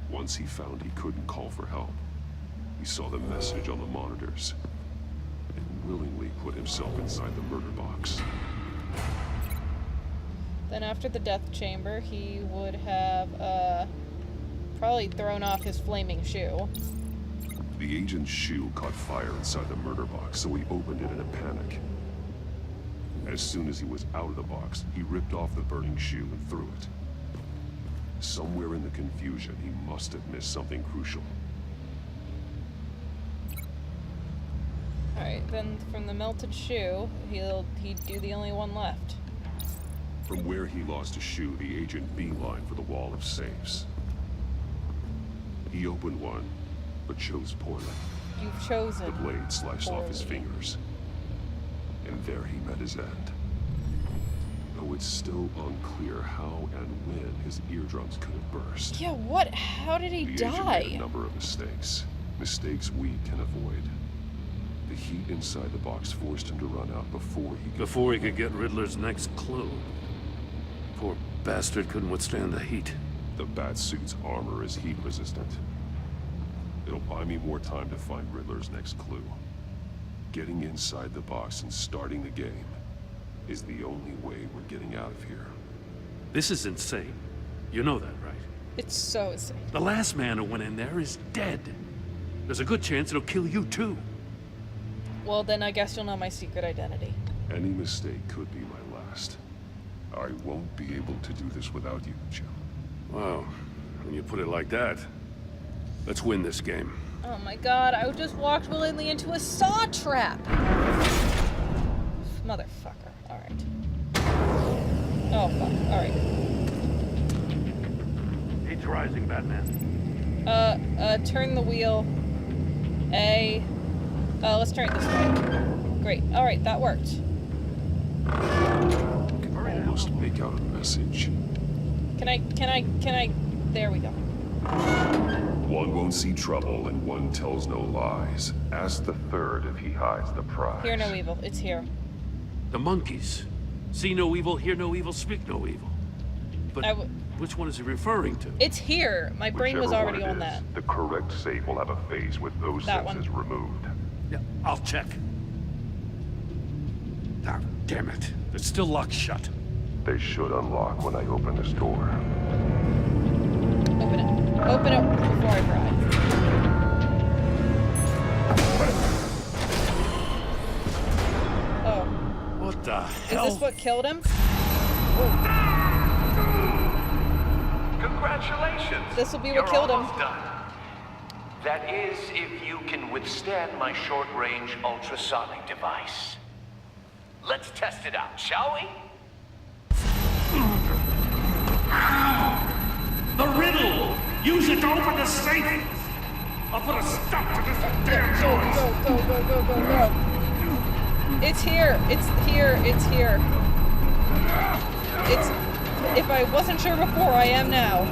Speaker 4: Once he found he couldn't call for help, he saw the message on the monitors and willingly put himself inside the murder box.
Speaker 1: Then after the death chamber, he would have probably thrown off his flaming shoe.
Speaker 4: The agent's shoe caught fire inside the murder box, so he opened it in a panic. As soon as he was out of the box, he ripped off the burning shoe and threw it. Somewhere in the confusion, he must have missed something crucial.
Speaker 1: Alright, then from the melted shoe, he'd do the only one left.
Speaker 4: From where he lost a shoe, the agent beelined for the wall of safes. He opened one, but chose poorly.
Speaker 1: You've chosen
Speaker 4: The blade slashed off his
Speaker 1: poorly.
Speaker 4: fingers. And there he met his end. Though it's still unclear how and when his eardrums could have burst.
Speaker 1: Yeah, what? How did he
Speaker 4: The agent
Speaker 1: die?
Speaker 4: made a number of mistakes. Mistakes we can avoid. The heat inside the box forced him to run out
Speaker 9: Before he could get Riddler's next clue. Poor bastard couldn't withstand the heat.
Speaker 4: The Batsuit's armor is heat resistant. It'll buy me more time to find Riddler's next clue. Getting inside the box and starting the game is the only way we're getting out of here.
Speaker 9: This is insane. You know that, right?
Speaker 1: It's so insane.
Speaker 9: The last man who went in there is dead. There's a good chance it'll kill you too.
Speaker 1: Well, then I guess you'll know my secret identity.
Speaker 4: Any mistake could be my last. I won't be able to do this without you, Jim.
Speaker 9: Wow. When you put it like that, let's win this game.
Speaker 1: Oh my god, I just walked willingly into a saw trap! Motherfucker. Alright. Oh, fuck. Alright.
Speaker 9: Heat's rising, Batman.
Speaker 1: Turn the wheel. Let's turn it this way. Great. Alright, that worked.
Speaker 4: I can almost make out a message.
Speaker 1: Can I... There we go.
Speaker 4: One won't see trouble and one tells no lies. Ask the third if he hides the prize.
Speaker 1: Hear no evil. It's here.
Speaker 9: The monkeys. See no evil, hear no evil, speak no evil. But which one is he referring to?
Speaker 1: It's here. My brain was
Speaker 4: Whichever
Speaker 1: already
Speaker 4: one it
Speaker 1: on
Speaker 4: is,
Speaker 1: that.
Speaker 4: The correct safe will have a face with those
Speaker 1: That
Speaker 4: senses
Speaker 1: one.
Speaker 4: removed.
Speaker 9: Yeah, I'll check. Ah, damn it. It's still locked shut.
Speaker 4: They should unlock when I open this door.
Speaker 1: Open it. Open it before I cry. Oh.
Speaker 9: What the hell?
Speaker 1: Is this what killed him?
Speaker 10: Congratulations.
Speaker 1: This will be what
Speaker 10: You're
Speaker 1: killed him.
Speaker 10: almost done. That is, if you can withstand my short-range ultrasonic device. Let's test it out, shall we?
Speaker 12: The riddle! Use it to open the safe! I'll put a stop to this damn noise!
Speaker 1: Go. It's here. It's here. It's here. It's... If I wasn't sure before, I am now.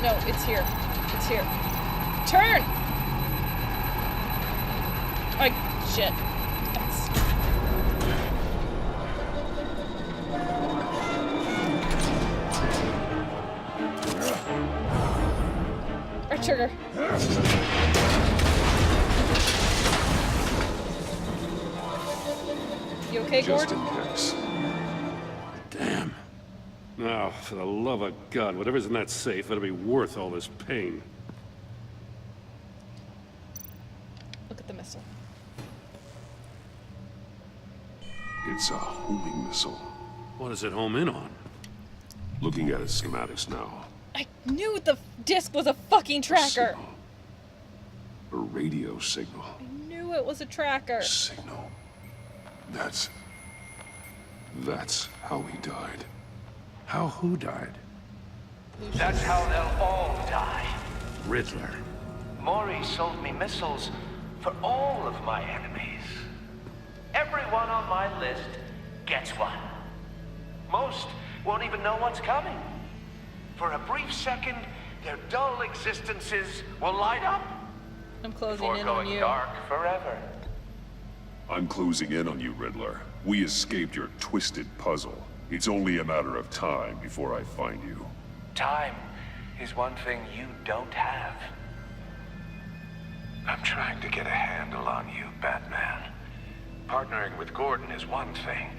Speaker 1: No, it's here. It's here. Turn! Shit. Our trigger. You okay,
Speaker 4: Just
Speaker 1: Gord?
Speaker 4: in case.
Speaker 9: Damn. Now, for the love of God, whatever's in that safe better be worth all this pain.
Speaker 1: Look at the missile.
Speaker 9: It's a homing missile. What does it home in on? Looking at its schematics now.
Speaker 1: I knew the disc was a fucking tracker.
Speaker 9: A radio signal.
Speaker 1: I knew it was a tracker.
Speaker 9: Signal. That's how he died. How who died?
Speaker 10: That's how they'll all die.
Speaker 9: Riddler.
Speaker 10: Maury sold me missiles for all of my enemies. Everyone on my list gets one. Most won't even know what's coming. For a brief second, their dull existences will light up.
Speaker 1: I'm closing
Speaker 10: before
Speaker 1: in on
Speaker 10: going
Speaker 1: you.
Speaker 10: dark forever.
Speaker 9: I'm closing in on you, Riddler. We escaped your twisted puzzle. It's only a matter of time before I find you.
Speaker 10: Time is one thing you don't have. I'm trying to get a handle on you, Batman. Partnering with Gordon is one thing.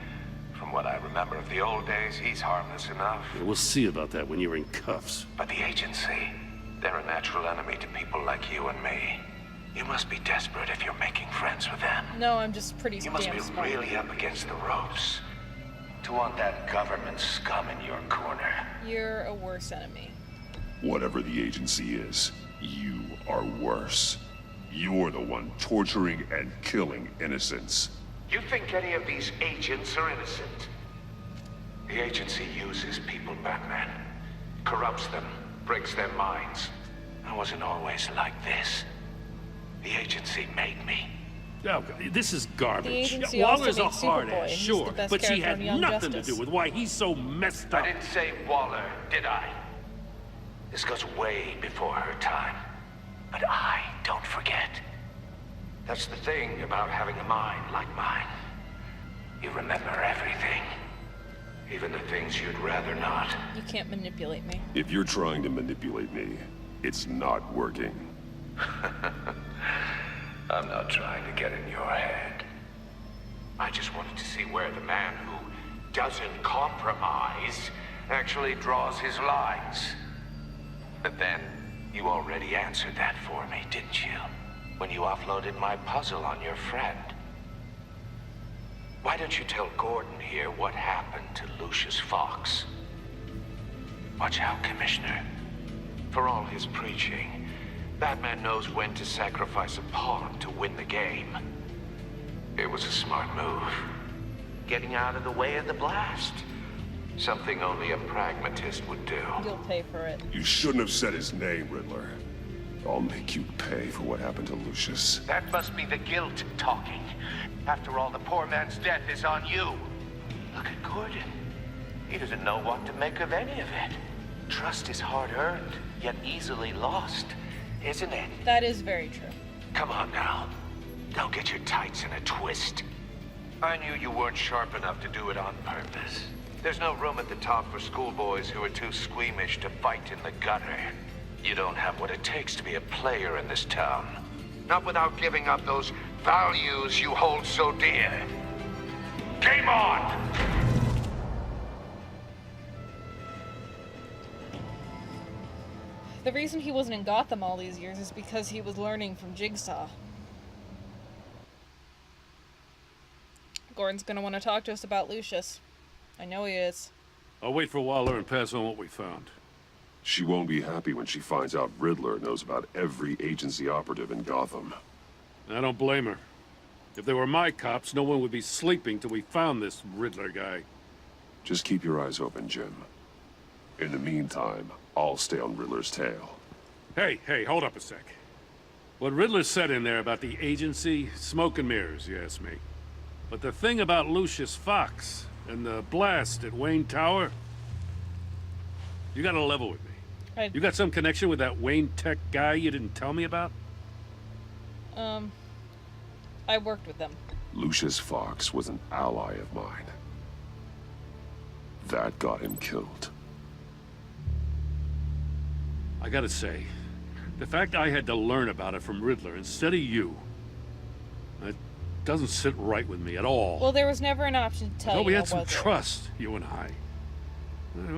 Speaker 10: From what I remember of the old days, he's harmless enough.
Speaker 9: Yeah, we'll see about that when you're in cuffs.
Speaker 10: But the agency, they're a natural enemy to people like you and me. You must be desperate if you're making friends with them.
Speaker 1: No, I'm just pretty
Speaker 10: You must
Speaker 1: damn
Speaker 10: be
Speaker 1: smart.
Speaker 10: really up against the ropes to want that government scum in your corner.
Speaker 1: You're a worse enemy.
Speaker 9: Whatever the agency is, you are worse. You're the one torturing and killing innocents.
Speaker 10: You think any of these agents are innocent? The agency uses people, Batman. Corrupts them, breaks their minds. I wasn't always like this. The agency made me.
Speaker 9: Oh, this is garbage.
Speaker 1: The agency
Speaker 9: Waller's
Speaker 1: also
Speaker 9: a
Speaker 1: made
Speaker 9: hard
Speaker 1: Superboy.
Speaker 9: ass,
Speaker 1: He's
Speaker 9: sure,
Speaker 1: the best
Speaker 9: but she
Speaker 1: character
Speaker 9: had
Speaker 1: in Young
Speaker 9: nothing
Speaker 1: Justice.
Speaker 9: to do with why he's so messed up.
Speaker 10: I didn't say Waller, did I? This goes way before her time. But I don't forget. That's the thing about having a mind like mine. You remember everything. Even the things you'd rather not.
Speaker 1: You can't manipulate me.
Speaker 9: If you're trying to manipulate me, it's not working.
Speaker 10: I'm not trying to get in your head. I just wanted to see where the man who doesn't compromise actually draws his lines. But then, you already answered that for me, didn't you? When you offloaded my puzzle on your friend. Why don't you tell Gordon here what happened to Lucius Fox? Watch out, Commissioner. For all his preaching, Batman knows when to sacrifice a pawn to win the game. It was a smart move. Getting out of the way of the blast. Something only a pragmatist would do.
Speaker 1: You'll pay for it.
Speaker 9: You shouldn't have said his name, Riddler. I'll make you pay for what happened to Lucius.
Speaker 10: That must be the guilt talking. After all, the poor man's death is on you. Look at Gordon. He doesn't know what to make of any of it. Trust is hard-earned, yet easily lost, isn't it?
Speaker 1: That is very true.
Speaker 10: Come on now. Don't get your tights in a twist. I knew you weren't sharp enough to do it on purpose. There's no room at the top for schoolboys who are too squeamish to fight in the gutter. You don't have what it takes to be a player in this town. Not without giving up those values you hold so dear. Game on!
Speaker 1: The reason he wasn't in Gotham all these years is because he was learning from Jigsaw. Gordon's gonna want to talk to us about Lucius. I know he is.
Speaker 9: I'll wait for Waller and pass on what we found. She won't be happy when she finds out Riddler knows about every agency operative in Gotham. I don't blame her. If they were my cops, no one would be sleeping till we found this Riddler guy. Just keep your eyes open, Jim. In the meantime, I'll stay on Riddler's tail. Hey, hold up a sec. What Riddler said in there about the agency, smoke and mirrors, you ask me. But the thing about Lucius Fox and the blast at Wayne Tower, you gotta level with me. You got some connection with that Wayne Tech guy you didn't tell me about?
Speaker 1: I worked with them.
Speaker 9: Lucius Fox was an ally of mine. That got him killed. I gotta say, the fact I had to learn about it from Riddler instead of you, it doesn't sit right with me at all.
Speaker 1: Well, there was never an option to tell you,
Speaker 9: we had some
Speaker 1: was there?
Speaker 9: trust, you and I.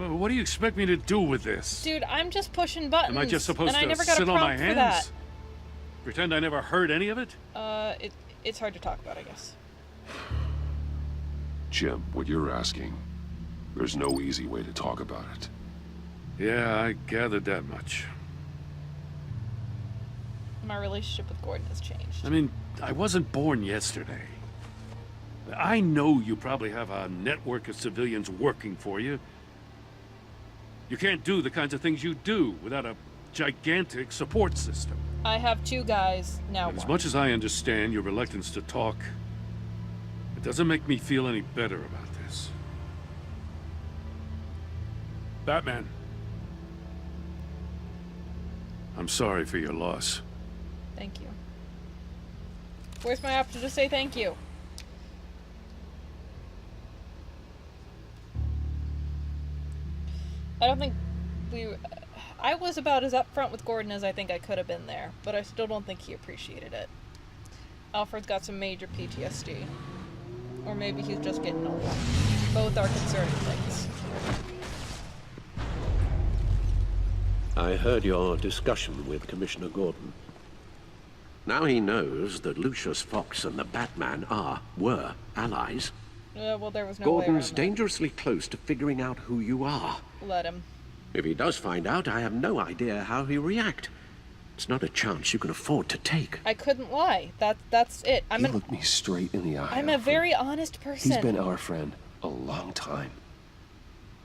Speaker 9: What do you expect me to do with this?
Speaker 1: Dude, I'm just pushing buttons.
Speaker 9: Am I just supposed
Speaker 1: and I
Speaker 9: to
Speaker 1: never got
Speaker 9: sit
Speaker 1: a
Speaker 9: on my
Speaker 1: prompt for
Speaker 9: hands?
Speaker 1: that.
Speaker 9: Pretend I never heard any of it?
Speaker 1: It's hard to talk about, I guess.
Speaker 13: Jim, what you're asking, there's no easy way to talk about it.
Speaker 9: Yeah, I gathered that much.
Speaker 1: My relationship with Gordon has changed.
Speaker 9: I mean, I wasn't born yesterday. I know you probably have a network of civilians working for you. You can't do the kinds of things you do without a gigantic support system.
Speaker 1: I have 2 guys, now
Speaker 9: As
Speaker 1: one.
Speaker 9: much as I understand your reluctance to talk, it doesn't make me feel any better about this. Batman. I'm sorry for your loss.
Speaker 1: Thank you. Where's my option to say thank you? I don't think I was about as upfront with Gordon as I think I could have been there, but I still don't think he appreciated it. Alfred's got some major PTSD. Or maybe he's just getting old. Both are concerning things.
Speaker 5: I heard your discussion with Commissioner Gordon. Now he knows that Lucius Fox and the Batman were allies.
Speaker 1: Well, there was no
Speaker 5: Gordon's
Speaker 1: way
Speaker 5: dangerously close to figuring out who you are.
Speaker 1: Let him.
Speaker 5: If he does find out, I have no idea how he'll react. It's not a chance you can afford to take.
Speaker 1: I couldn't lie. That's it.
Speaker 13: He looked me straight in the eye.
Speaker 1: I'm a very honest person.
Speaker 13: He's been our friend a long time.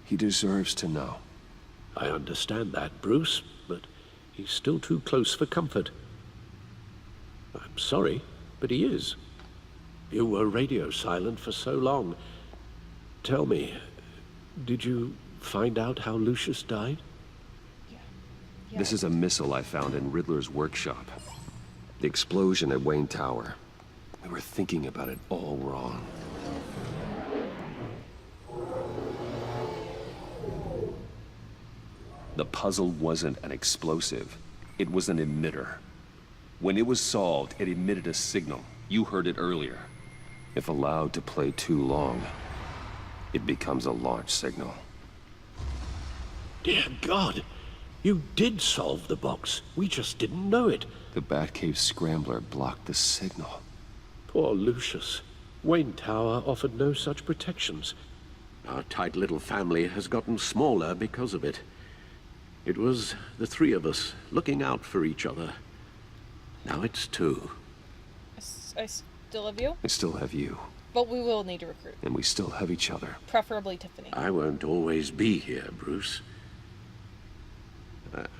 Speaker 13: He deserves to know.
Speaker 5: I understand that, Bruce, but he's still too close for comfort. I'm sorry, but he is. You were radio silent for so long. Tell me, did you find out how Lucius died?
Speaker 1: Yeah.
Speaker 4: This is a missile I found in Riddler's workshop. The explosion at Wayne Tower. We were thinking about it all wrong. The puzzle wasn't an explosive. It was an emitter. When it was solved, it emitted a signal. You heard it earlier. If allowed to play too long, it becomes a launch signal.
Speaker 5: Dear God, you did solve the box. We just didn't know it.
Speaker 4: The Batcave scrambler blocked the signal.
Speaker 5: Poor Lucius. Wayne Tower offered no such protections. Our tight little family has gotten smaller because of it. It was the 3 of us looking out for each other. Now it's 2.
Speaker 1: I still have you?
Speaker 4: I still have you.
Speaker 1: But we will need to recruit.
Speaker 4: And we still have each other.
Speaker 1: Preferably Tiffany.
Speaker 5: I won't always be here, Bruce.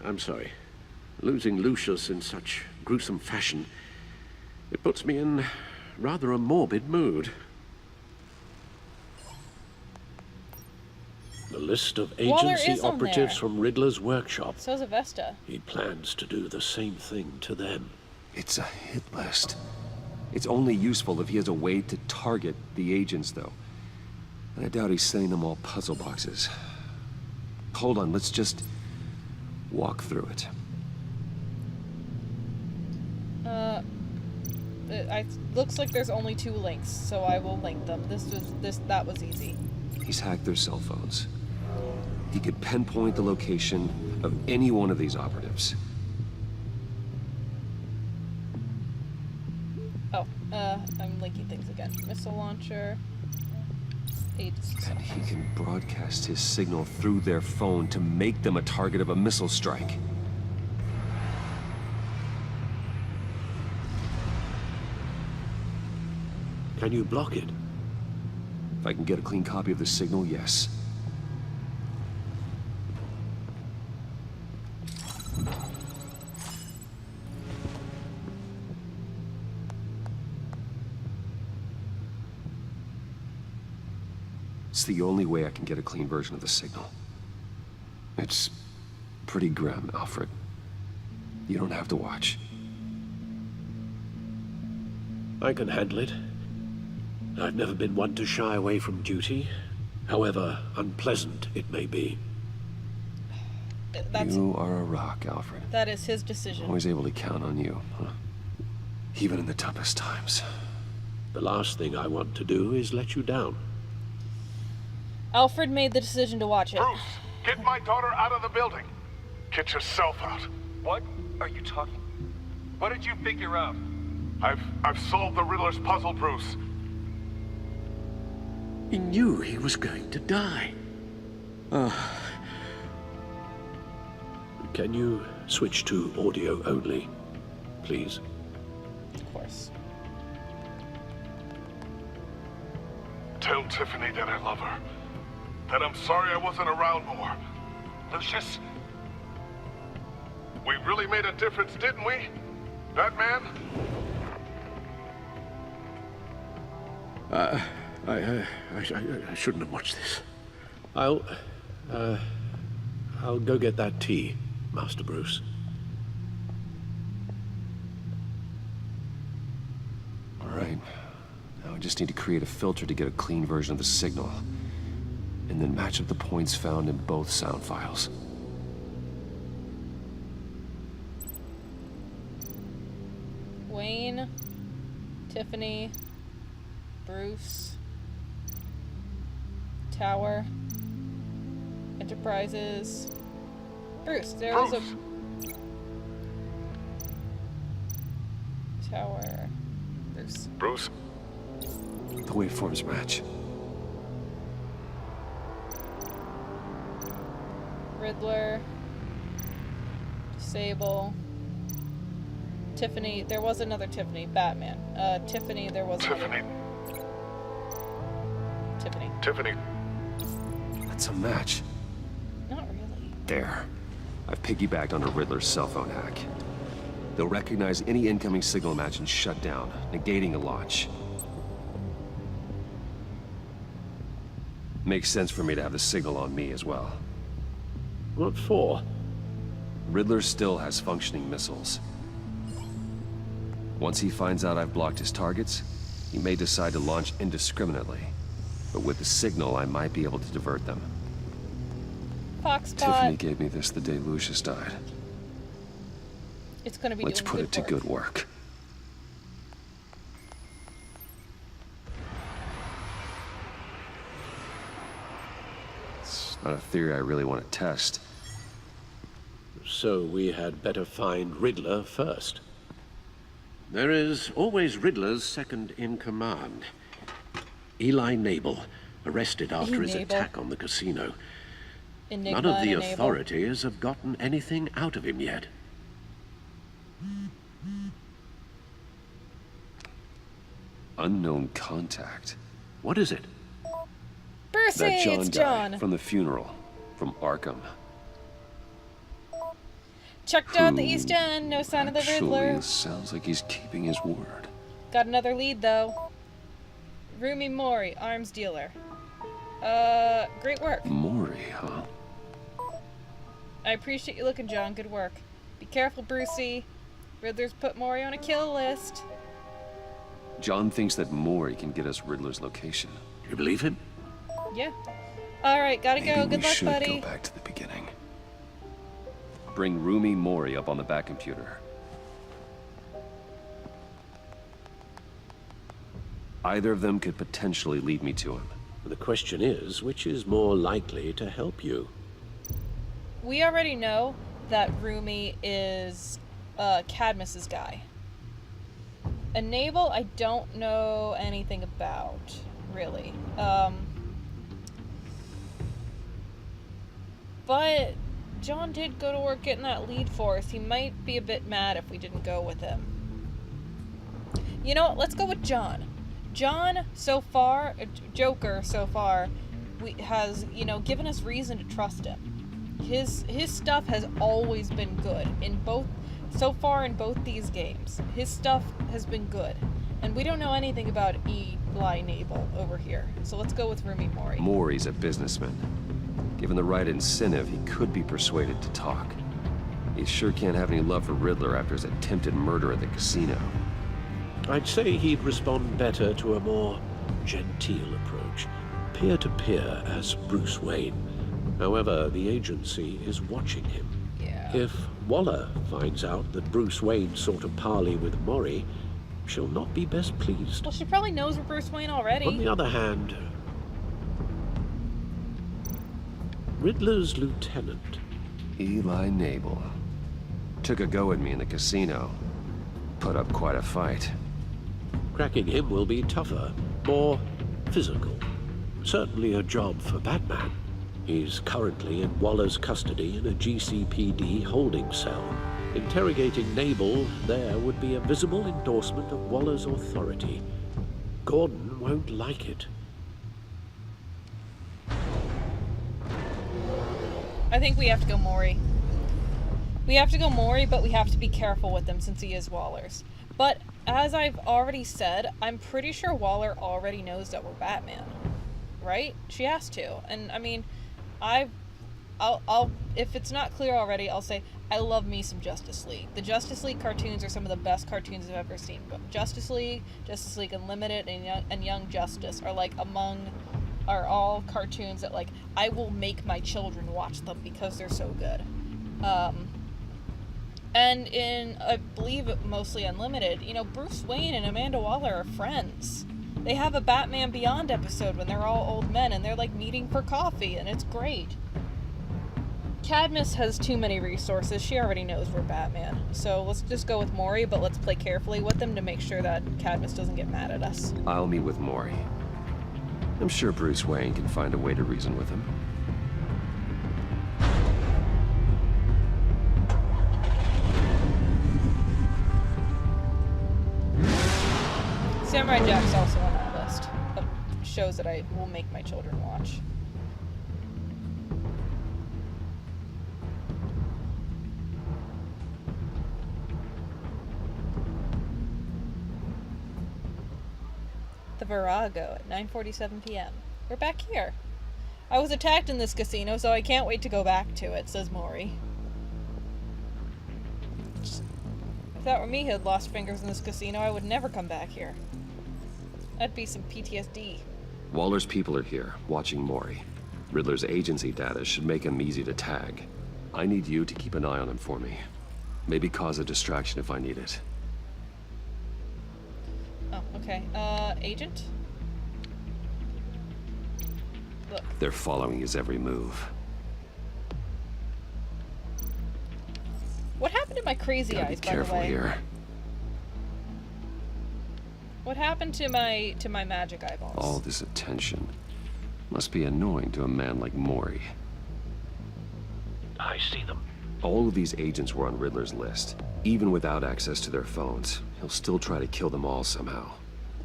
Speaker 5: I'm sorry. Losing Lucius in such gruesome fashion, it puts me in rather a morbid mood. The list of agency operatives from Riddler's workshop.
Speaker 1: So's a Vesta.
Speaker 5: He plans to do the same thing to them.
Speaker 4: It's a hit list. It's only useful if he has a way to target the agents, though. And I doubt he's sending them all puzzle boxes. Hold on, let's just walk through it.
Speaker 1: It looks like there's only 2 links, so I will link them. That was easy.
Speaker 4: He's hacked their cell phones. He could pinpoint the location of any one of these operatives.
Speaker 1: Oh, I'm linking things again. Missile launcher. Agency.
Speaker 4: And he can broadcast his signal through their phone to make them a target of a missile strike.
Speaker 5: Can you block it?
Speaker 4: If I can get a clean copy of the signal, yes. It's the only way I can get a clean version of the signal. It's pretty grim, Alfred. You don't have to watch.
Speaker 5: I can handle it. I've never been one to shy away from duty, however unpleasant it may be.
Speaker 4: You are a rock, Alfred.
Speaker 1: That is his decision.
Speaker 4: Always able to count on you, huh? Even in the toughest times.
Speaker 5: The last thing I want to do is let you down.
Speaker 1: Alfred made the decision to watch it.
Speaker 12: Bruce, get my daughter out of the building. Get yourself out.
Speaker 14: What are you talking? What did you figure out?
Speaker 12: I've solved the Riddler's puzzle, Bruce.
Speaker 5: He knew he was going to die. Can you switch to audio only, please?
Speaker 1: Of course.
Speaker 12: Tell Tiffany that I love her. That I'm sorry I wasn't around more. Lucius, we really made a difference, didn't we? Batman?
Speaker 5: I shouldn't have watched this. I'll go get that tea, Master Bruce.
Speaker 13: All right. Now I just need to create a filter to get a clean version of the signal. And then match up the points found in both sound files.
Speaker 1: Wayne, Tiffany, Bruce, Tower, Enterprises. Bruce, there was a Tower. Bruce.
Speaker 12: Bruce?
Speaker 13: The waveforms match.
Speaker 1: Riddler, Sable, Tiffany. There was another Tiffany. Batman. Tiffany. There was
Speaker 12: Tiffany.
Speaker 1: Tiffany.
Speaker 12: Tiffany.
Speaker 13: That's a match.
Speaker 1: Not really.
Speaker 13: There. I've piggybacked on a Riddler's cell phone hack. They'll recognize any incoming signal match and shut down, negating a launch. Makes sense for me to have the signal on me as well.
Speaker 5: What for?
Speaker 13: Riddler still has functioning missiles. Once he finds out I've blocked his targets, he may decide to launch indiscriminately. But with the signal, I might be able to divert them.
Speaker 1: Foxbot.
Speaker 13: Tiffany gave me this the day Lucius died.
Speaker 1: It's gonna be
Speaker 13: Let's
Speaker 1: doing
Speaker 13: put
Speaker 1: good
Speaker 13: it to
Speaker 1: work.
Speaker 13: good work. It's not a theory I really want to test.
Speaker 5: So we had better find Riddler first. There is always Riddler's second in command. Eli Nabel, arrested after his
Speaker 1: Nabel.
Speaker 5: attack on the casino.
Speaker 1: Enigma
Speaker 5: None of the
Speaker 1: and Enable.
Speaker 5: authorities have gotten anything out of him yet.
Speaker 13: Unknown contact.
Speaker 5: What is it?
Speaker 1: Brucey,
Speaker 13: That John
Speaker 1: it's
Speaker 13: guy
Speaker 1: John.
Speaker 13: from the funeral, from Arkham.
Speaker 1: Checked out the
Speaker 13: Who
Speaker 1: East End. No sign of the Riddler.
Speaker 13: Actually, sounds like he's keeping his word.
Speaker 1: Got another lead though. Rumi Mori, arms dealer. Great work.
Speaker 13: Mori, huh?
Speaker 1: I appreciate you looking, John. Good work. Be careful, Brucey. Riddler's put Mori on a kill list.
Speaker 13: John thinks that Mori can get us Riddler's location.
Speaker 5: You believe him?
Speaker 1: Yeah. Alright, gotta
Speaker 13: Maybe
Speaker 1: go.
Speaker 13: we
Speaker 1: Good luck,
Speaker 13: should
Speaker 1: buddy.
Speaker 13: go back to the beginning. Bring Rumi Mori up on the back computer. Either of them could potentially lead me to him.
Speaker 5: The question is, which is more likely to help you?
Speaker 1: We already know that Rumi is Cadmus's guy. Enable, I don't know anything about, really. But John did go to work getting that lead for us. He might be a bit mad if we didn't go with him. You know what? Let's go with John. John, so far, Joker, so far, has, you know, given us reason to trust him. His stuff has always been good in both, so far in both these games. His stuff has been good. And we don't know anything about Eli Nabel over here. So let's go with Rumi Mori.
Speaker 13: Mori's a businessman. Given the right incentive, he could be persuaded to talk. He sure can't have any love for Riddler after his attempted murder at the casino.
Speaker 5: I'd say he'd respond better to a more genteel approach, peer-to-peer as Bruce Wayne. However, the agency is watching him.
Speaker 1: Yeah.
Speaker 5: If Waller finds out that Bruce Wayne sought a parley with Mori, she'll not be best pleased.
Speaker 1: Well, she probably knows we're Bruce Wayne already.
Speaker 5: On the other hand, Riddler's lieutenant,
Speaker 13: Eli Nabel. Took a go at me in the casino. Put up quite a fight.
Speaker 5: cracking him will be tougher, more physical. Certainly a job for Batman. He's currently in Waller's custody in a GCPD holding cell. Interrogating Nabel there would be a visible endorsement of Waller's authority. Gordon won't like it.
Speaker 1: I think we have to go Maury. We have to go Maury, but we have to be careful with him since he is Waller's. But as I've already said, I'm pretty sure Waller already knows that we're Batman. Right? She has to. And I mean, I'll if it's not clear already, I'll say I love me some Justice League. The Justice League cartoons are some of the best cartoons I've ever seen. But Justice League Unlimited, and Young Justice are all cartoons that, like, I will make my children watch them because they're so good. And in, I believe, mostly Unlimited, you know, Bruce Wayne and Amanda Waller are friends. They have a Batman Beyond episode when they're all old men and they're, like, meeting for coffee, and it's great. Cadmus has too many resources. She already knows we're Batman. So let's just go with Maury, but let's play carefully with them to make sure that Cadmus doesn't get mad at us.
Speaker 13: I'll meet with Maury. I'm sure Bruce Wayne can find a way to reason with him.
Speaker 1: Samurai Jack's also on that list of shows that I will make my children watch. The Virago at 9:47 p.m. We're back here. I was attacked in this casino, so I can't wait to go back to it, says Maury. If that were me who had lost fingers in this casino, I would never come back here. That'd be some PTSD.
Speaker 13: Waller's people are here, watching Maury. Riddler's agency data should make him easy to tag. I need you to keep an eye on him for me. Maybe cause a distraction if I need it.
Speaker 1: Oh, okay. Agent? Look.
Speaker 13: They're following his every move.
Speaker 1: What happened to my crazy eyes, by the way?
Speaker 13: Careful here.
Speaker 1: What happened to my magic eyeballs?
Speaker 13: All this attention must be annoying to a man like Maury.
Speaker 5: I see them.
Speaker 13: All of these agents were on Riddler's list. Even without access to their phones, he'll still try to kill them all somehow.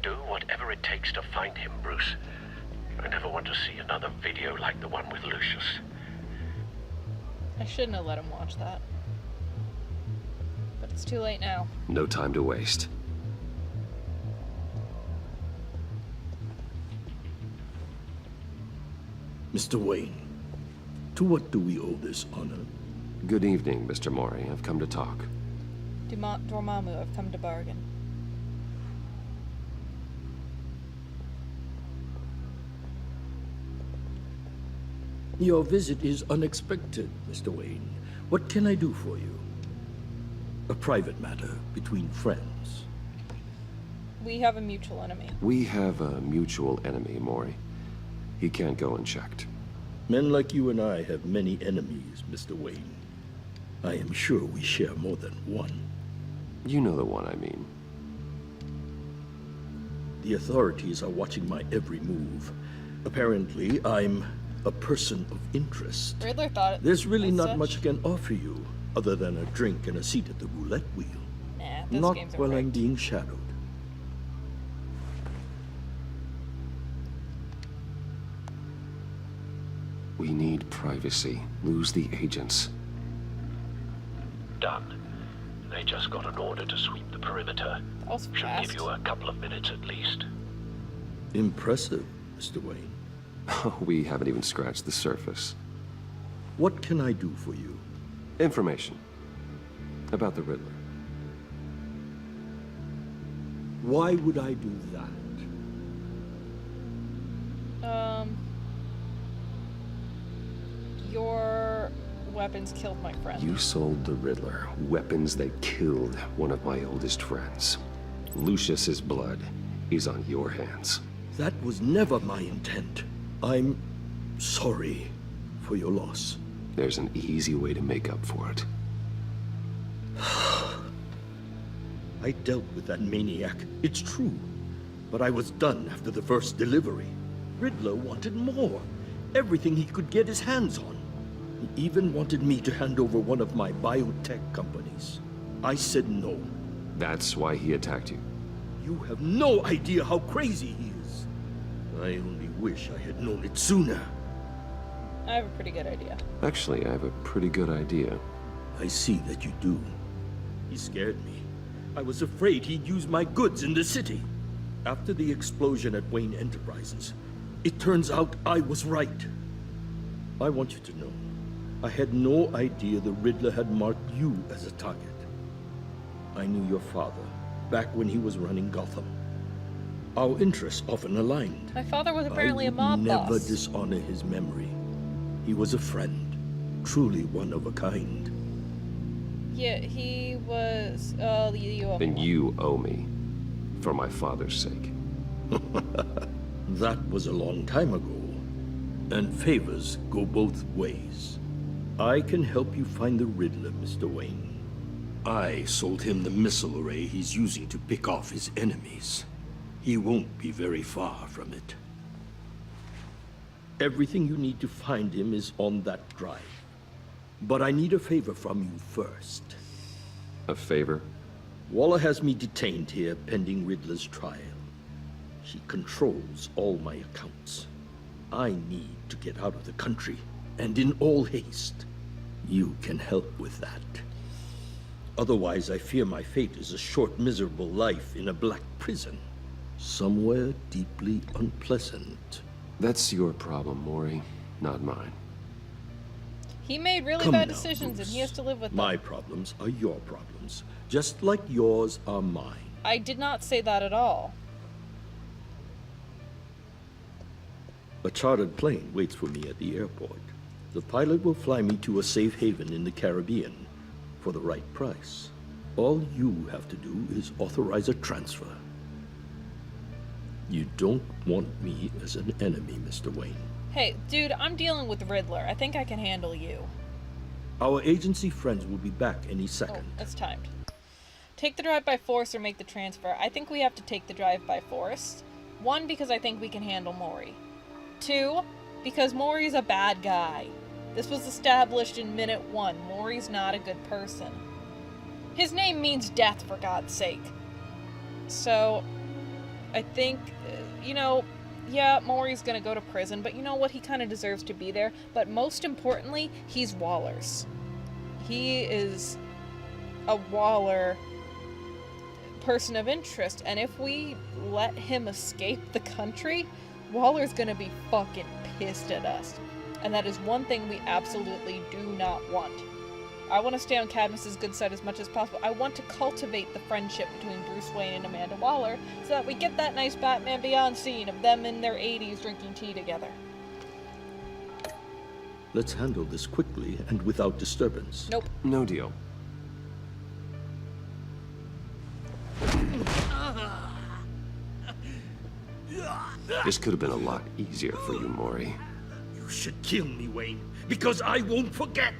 Speaker 5: Do whatever it takes to find him, Bruce. I never want to see another video like the one with Lucius.
Speaker 1: I shouldn't have let him watch that. But it's too late now.
Speaker 13: No time to waste.
Speaker 15: Mr. Wayne, to what do we owe this honor?
Speaker 13: Good evening, Mr. Maury. I've come to talk.
Speaker 1: Dormammu, I've come to bargain.
Speaker 15: Your visit is unexpected, Mr. Wayne. What can I do for you? A private matter between friends.
Speaker 1: We have a mutual enemy.
Speaker 13: We have a mutual enemy, Maury. He can't go unchecked.
Speaker 15: Men like you and I have many enemies, Mr. Wayne. I am sure we share more than one.
Speaker 13: You know the one I mean.
Speaker 15: The authorities are watching my every move. Apparently, I'm a person of interest.
Speaker 1: Riddler thought it.
Speaker 15: There's really not
Speaker 1: such.
Speaker 15: much I can offer you, other than a drink and a seat at the roulette wheel.
Speaker 1: Nah, those
Speaker 15: Not
Speaker 1: games are
Speaker 15: while I'm
Speaker 1: rigged.
Speaker 15: being shadowed.
Speaker 13: We need privacy. Lose the agents.
Speaker 5: Done. They just got an order to sweep the perimeter.
Speaker 1: That was
Speaker 5: Should
Speaker 1: fast.
Speaker 5: give you a couple of minutes at least.
Speaker 15: Impressive, Mr. Wayne.
Speaker 13: We haven't even scratched the surface.
Speaker 15: What can I do for you?
Speaker 13: Information. About the Riddler.
Speaker 15: Why would I do that?
Speaker 1: Your weapons killed my friend.
Speaker 13: You sold the Riddler weapons that killed one of my oldest friends. Lucius's blood is on your hands.
Speaker 15: That was never my intent. I'm sorry for your loss.
Speaker 13: There's an easy way to make up for it.
Speaker 15: I dealt with that maniac, it's true. But I was done after the first delivery. Riddler wanted more. Everything he could get his hands on. He even wanted me to hand over one of my biotech companies. I said no.
Speaker 13: That's why he attacked you.
Speaker 15: You have no idea how crazy he is. I only wish I had known it sooner.
Speaker 1: I have a pretty good idea.
Speaker 13: Actually, I have a pretty good idea.
Speaker 15: I see that you do. He scared me. I was afraid he'd use my goods in the city. After the explosion at Wayne Enterprises, it turns out I was right. I want you to know, I had no idea the Riddler had marked you as a target. I knew your father, back when he was running Gotham. Our interests often aligned.
Speaker 1: My father was apparently a mob
Speaker 15: boss. I would never
Speaker 1: boss.
Speaker 15: dishonor his memory. He was a friend, truly one of a kind.
Speaker 1: Yeah, he was. Oh, you owe me.
Speaker 13: And you owe me, for my father's sake.
Speaker 15: That was a long time ago, and favors go both ways. I can help you find the Riddler, Mr. Wayne. I sold him the missile array he's using to pick off his enemies. He won't be very far from it. Everything you need to find him is on that drive. But I need a favor from you first.
Speaker 13: A favor?
Speaker 15: Waller has me detained here pending Riddler's trial. She controls all my accounts. I need to get out of the country, and in all haste. You can help with that. Otherwise, I fear my fate is a short, miserable life in a black prison. Somewhere deeply unpleasant.
Speaker 13: That's your problem, Maury, not mine.
Speaker 1: He made really
Speaker 15: Come
Speaker 1: bad
Speaker 15: now,
Speaker 1: decisions,
Speaker 15: Bruce.
Speaker 1: and he has to live with them.
Speaker 15: My problems are your problems, just like yours are mine.
Speaker 1: I did not say that at all.
Speaker 15: A chartered plane waits for me at the airport. The pilot will fly me to a safe haven in the Caribbean for the right price. All you have to do is authorize a transfer. You don't want me as an enemy, Mr. Wayne.
Speaker 1: Hey, dude, I'm dealing with Riddler. I think I can handle you.
Speaker 15: Our agency friends will be back any second.
Speaker 1: Oh, it's timed. Take the drive by force or make the transfer. I think we have to take the drive by force. 1, because I think we can handle Maury. 2, because Maury's a bad guy. This was established in minute 1. Maury's not a good person. His name means death, for God's sake. So, I think, yeah, Maury's gonna go to prison, but you know what? He kind of deserves to be there. But most importantly, he's Waller's. He is a Waller person of interest, and if we let him escape the country, Waller's gonna be fucking pissed at us. And that is one thing we absolutely do not want. I want to stay on Cadmus's good side as much as possible. I want to cultivate the friendship between Bruce Wayne and Amanda Waller so that we get that nice Batman Beyond scene of them in their 80s drinking tea together.
Speaker 15: Let's handle this quickly and without disturbance.
Speaker 1: Nope.
Speaker 13: No deal. This could have been a lot easier for you, Maury.
Speaker 15: You should kill me, Wayne, because I won't forget!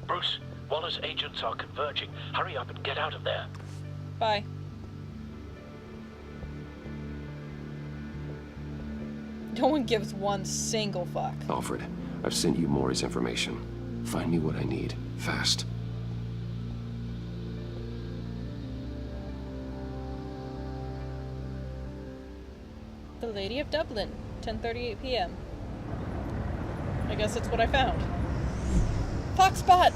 Speaker 5: Bruce, Waller's agents are converging. Hurry up and get out of there.
Speaker 1: Bye. No one gives one single fuck.
Speaker 13: Alfred, I've sent you Maury's information. Find me what I need, fast.
Speaker 1: The Lady of Dublin, 10:38 p.m. I guess that's what I found. Foxbot!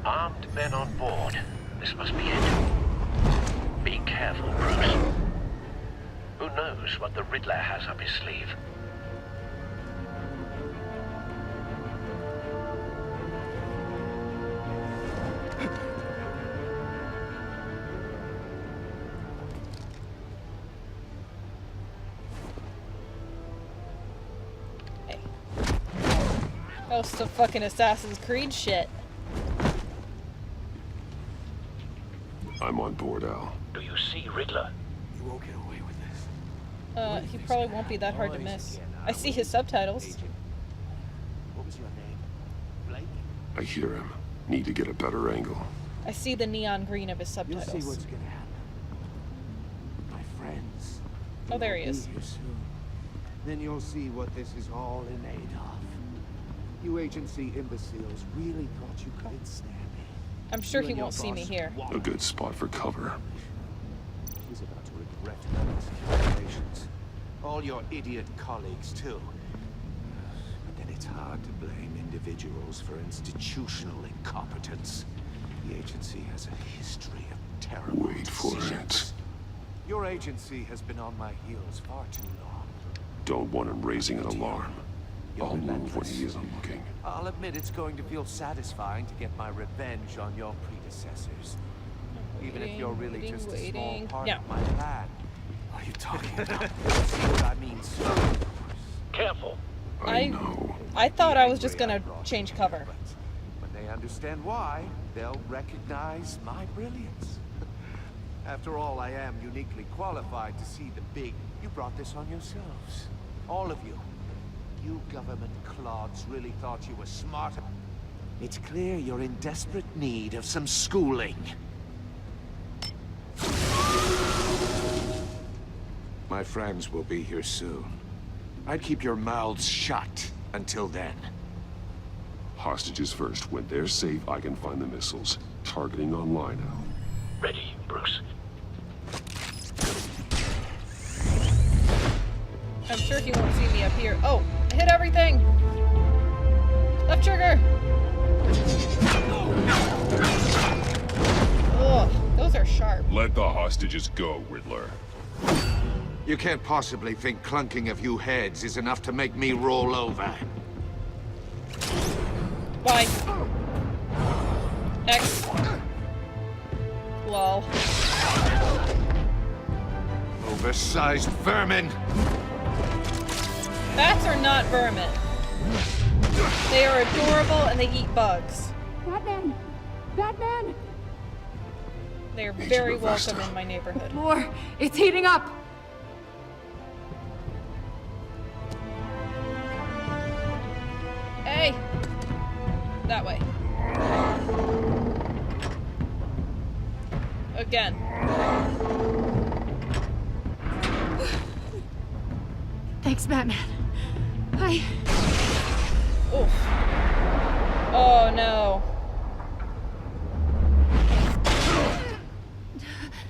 Speaker 10: Armed men on board. This must be it. Be careful, Bruce. Who knows what the Riddler has up his sleeve?
Speaker 1: Oh, some fucking Assassin's Creed shit.
Speaker 13: I'm on board, Al.
Speaker 5: Do you see Riddler?
Speaker 8: You won't get away with this.
Speaker 1: He probably won't be that hard to miss. I see his subtitles.
Speaker 8: What was your name? Blake?
Speaker 13: I hear him. Need to get a better angle.
Speaker 1: I see the neon green of his
Speaker 8: You'll
Speaker 1: subtitles.
Speaker 8: see what's gonna happen. My friends.
Speaker 1: Oh, there he
Speaker 16: Be
Speaker 1: is.
Speaker 16: here soon. Then you'll see what this is all in aid of. You agency imbeciles really thought you couldn't stand me.
Speaker 1: I'm sure
Speaker 16: You
Speaker 1: he
Speaker 16: and your
Speaker 1: won't see me
Speaker 16: boss
Speaker 1: here.
Speaker 13: A good spot for cover.
Speaker 16: He's about to regret his calculations. All your idiot colleagues, too. But then it's hard to blame individuals for institutional incompetence. The agency has a history of terrible
Speaker 9: Wait for
Speaker 16: decisions. Your agency has been on my heels far too long.
Speaker 9: Don't want him raising an alarm.
Speaker 16: You're
Speaker 9: I'll move when
Speaker 16: relentless.
Speaker 9: he isn't looking.
Speaker 16: I'll admit it's going to feel satisfying to get my revenge on your predecessors. Even if you're really just a small part of my plan. What are you talking about? See what I mean, sir?
Speaker 5: Careful.
Speaker 1: I thought I was just gonna change cover.
Speaker 16: When they understand why, they'll recognize my brilliance. After all, I am uniquely qualified to see the big. You brought this on yourselves. All of you. You government clods really thought you were smarter. It's clear you're in desperate need of some schooling. My friends will be here soon. I'd keep your mouths shut until then.
Speaker 9: Hostages first. When they're safe, I can find the missiles. Targeting online now.
Speaker 5: Ready, Bruce.
Speaker 1: I'm sure he won't see me up here. Oh, I hit everything! Left trigger! Ugh, those are sharp.
Speaker 9: Let the hostages go, Riddler.
Speaker 16: You can't possibly think clunking a few heads is enough to make me roll over.
Speaker 1: Bye. X. Lol.
Speaker 16: Oversized vermin!
Speaker 1: Bats are not vermin. They are adorable and they eat bugs.
Speaker 17: Batman! Batman!
Speaker 1: They are very welcome in my neighborhood.
Speaker 17: More! It's heating up!
Speaker 1: Hey! That way. Again.
Speaker 17: Thanks, Batman.
Speaker 1: Oof. Oh no.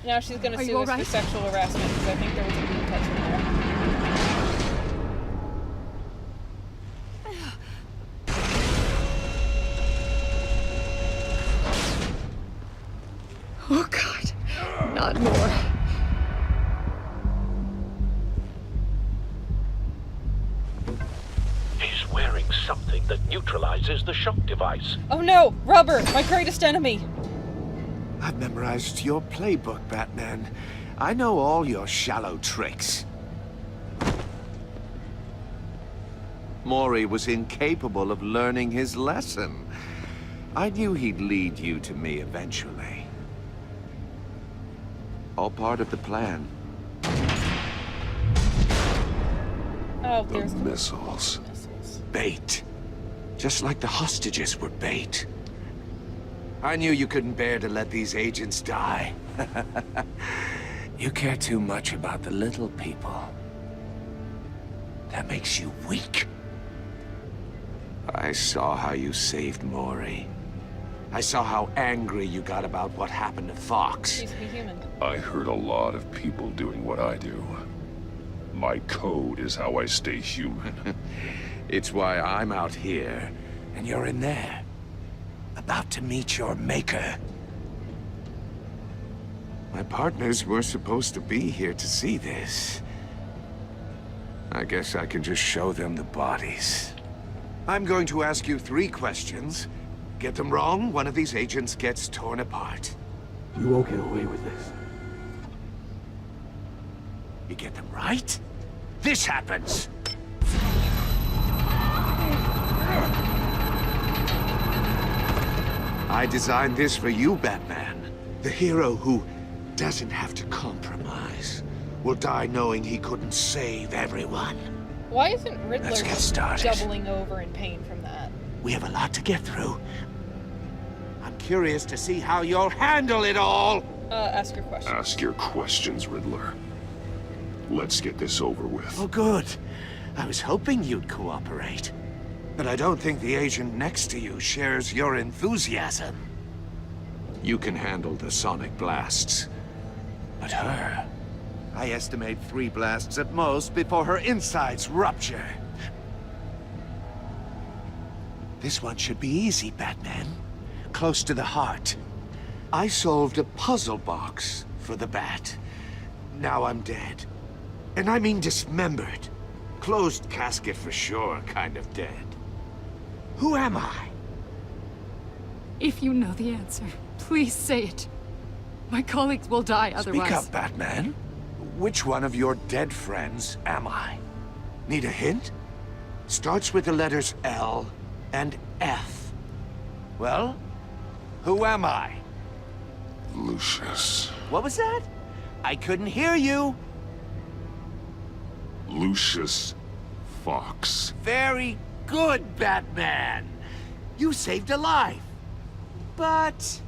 Speaker 1: Now she's gonna sue us for sexual harassment because I think there was a deep touch in there.
Speaker 17: Oh God, not more.
Speaker 5: He's wearing something that neutralizes the shock device.
Speaker 1: Oh no! Rubber! My greatest enemy!
Speaker 16: I've memorized your playbook, Batman. I know all your shallow tricks. Mori was incapable of learning his lesson. I knew he'd lead you to me eventually. All part of the plan.
Speaker 1: Oh, there's
Speaker 9: the missiles.
Speaker 16: Bait. Just like the hostages were bait. I knew you couldn't bear to let these agents die. You care too much about the little people. That makes you weak. I saw how you saved Mori. I saw how angry you got about what happened to Fox.
Speaker 1: Needs to be human.
Speaker 9: I heard a lot of people doing what I do. My code is how I stay human.
Speaker 16: It's why I'm out here, and you're in there. About to meet your maker. My partners were supposed to be here to see this. I guess I can just show them the bodies. I'm going to ask you 3 questions. Get them wrong, one of these agents gets torn apart.
Speaker 15: You won't get away with this.
Speaker 16: You get them right, this happens! I designed this for you, Batman. The hero who doesn't have to compromise. Will die knowing he couldn't save everyone.
Speaker 1: Why isn't Riddler
Speaker 16: Let's get
Speaker 1: just
Speaker 16: started.
Speaker 1: doubling over in pain from that?
Speaker 16: We have a lot to get through. I'm curious to see how you'll handle it all.
Speaker 1: Ask your questions.
Speaker 9: Ask your questions, Riddler. Let's get this over with.
Speaker 16: Oh, good. I was hoping you'd cooperate. But I don't think the agent next to you shares your enthusiasm. You can handle the sonic blasts. But her... I estimate 3 blasts at most before her insides rupture. This one should be easy, Batman. Close to the heart. I solved a puzzle box for the Bat. Now I'm dead. And I mean dismembered. Closed casket for sure, kind of dead. Who am I?
Speaker 17: If you know the answer, please say it. My colleagues will die otherwise.
Speaker 16: Speak up, Batman. Which one of your dead friends am I? Need a hint? Starts with the letters L and F. Well, who am I?
Speaker 9: Lucius.
Speaker 16: What was that? I couldn't hear you.
Speaker 9: Lucius Fox.
Speaker 16: Very good, Batman. You saved a life. But...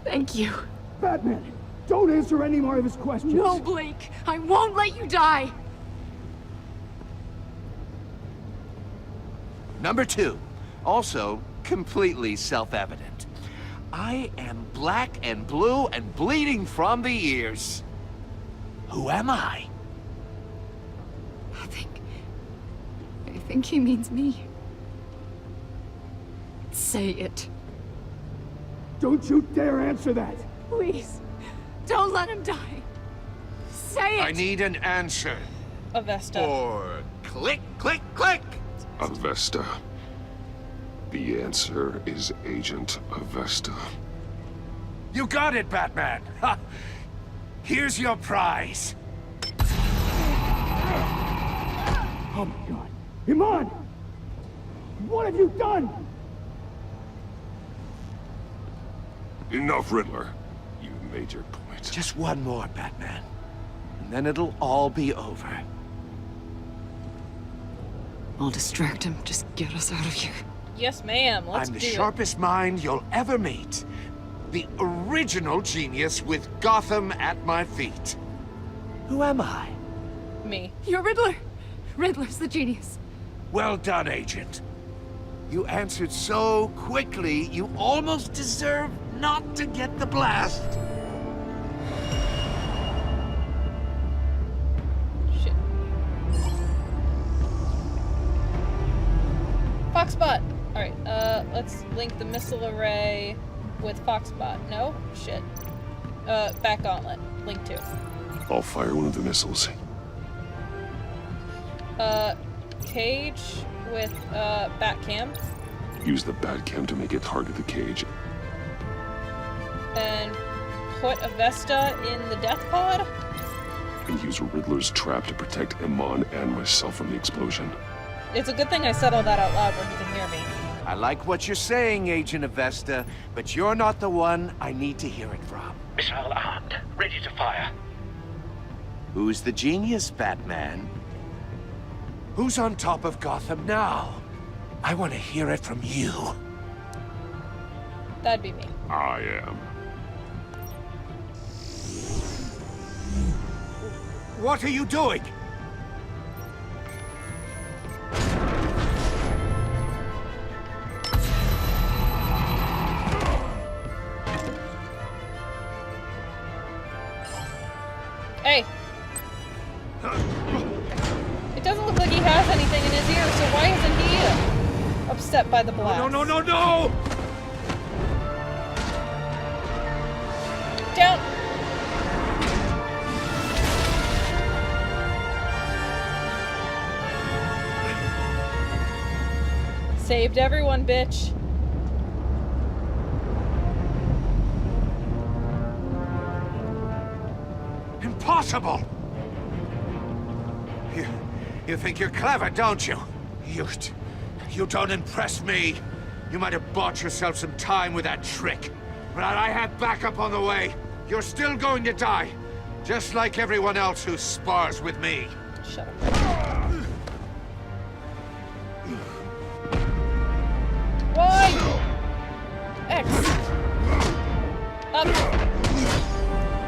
Speaker 17: Thank you.
Speaker 8: Batman, don't answer any more of his questions.
Speaker 17: No, Blake. I won't let you die.
Speaker 16: Number 2. Also, completely self-evident. I am black and blue and bleeding from the ears. Who am I?
Speaker 17: I think he means me. Say it.
Speaker 8: Don't you dare answer that!
Speaker 17: Please. Don't let him die. Say it!
Speaker 16: I need an answer.
Speaker 1: Avesta.
Speaker 16: Or click, click, click!
Speaker 9: Avesta. The answer is Agent Avesta.
Speaker 16: You got it, Batman! Ha. Here's your prize.
Speaker 8: Oh my god. Iman! What have you done?
Speaker 9: Enough, Riddler. You made your point.
Speaker 16: Just one more, Batman. And then it'll all be over.
Speaker 17: I'll distract him. Just get us out of here.
Speaker 1: Yes, ma'am. Let's
Speaker 16: I'm the
Speaker 1: do it.
Speaker 16: sharpest mind you'll ever meet. The original genius with Gotham at my feet. Who am I?
Speaker 1: Me.
Speaker 17: You're Riddler. Riddler's the genius.
Speaker 16: Well done, Agent. You answered so quickly, you almost deserve not to get the blast.
Speaker 1: Shit. Foxbot. Alright, let's link the missile array with Foxbot. No? Shit. Back gauntlet. Link 2.
Speaker 9: I'll fire one of the missiles.
Speaker 1: Cage with, Batcam.
Speaker 9: Use the Batcam to make it target the cage.
Speaker 1: And put Avesta in the death pod?
Speaker 9: And use Riddler's trap to protect Iman and myself from the explosion.
Speaker 1: It's a good thing I said all that out loud where he can hear me.
Speaker 16: I like what you're saying, Agent Avesta, but you're not the one I need to hear it from.
Speaker 10: Missile armed, ready to fire.
Speaker 16: Who's the genius, Batman? Who's on top of Gotham now? I want to hear it from you.
Speaker 1: That'd be me.
Speaker 9: I am.
Speaker 16: What are you doing?
Speaker 1: Hey! It doesn't look like he has anything in his ear, so why isn't he upset by the blast?
Speaker 16: No!
Speaker 1: Down! Saved everyone, bitch.
Speaker 16: Impossible! You think you're clever, don't you? You don't impress me. You might have bought yourself some time with that trick. But I have backup on the way. You're still going to die. Just like everyone else who spars with me.
Speaker 1: Shut up. Why? X. Stop!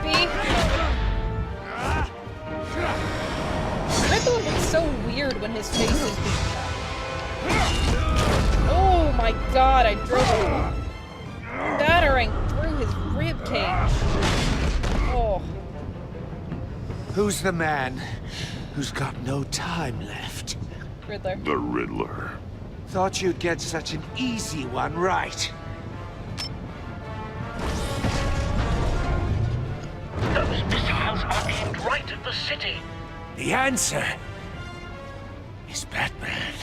Speaker 1: B. Riddler looks so weird when his face is being cut. Oh my god, I drove a battering through his rib cage. Oh.
Speaker 16: Who's the man who's got no time left?
Speaker 1: Riddler.
Speaker 9: The Riddler.
Speaker 16: Thought you'd get such an easy one right.
Speaker 11: Those missiles are aimed right at the city.
Speaker 16: The answer is Batman.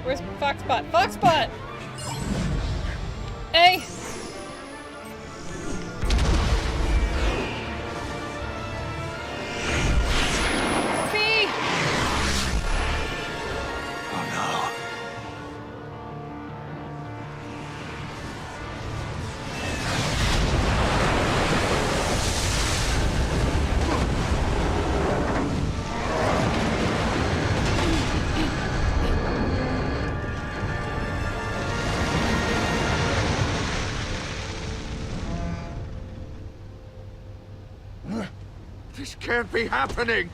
Speaker 1: Where's Foxbot? Foxbot! A! B!
Speaker 16: Oh no. This can't be happening!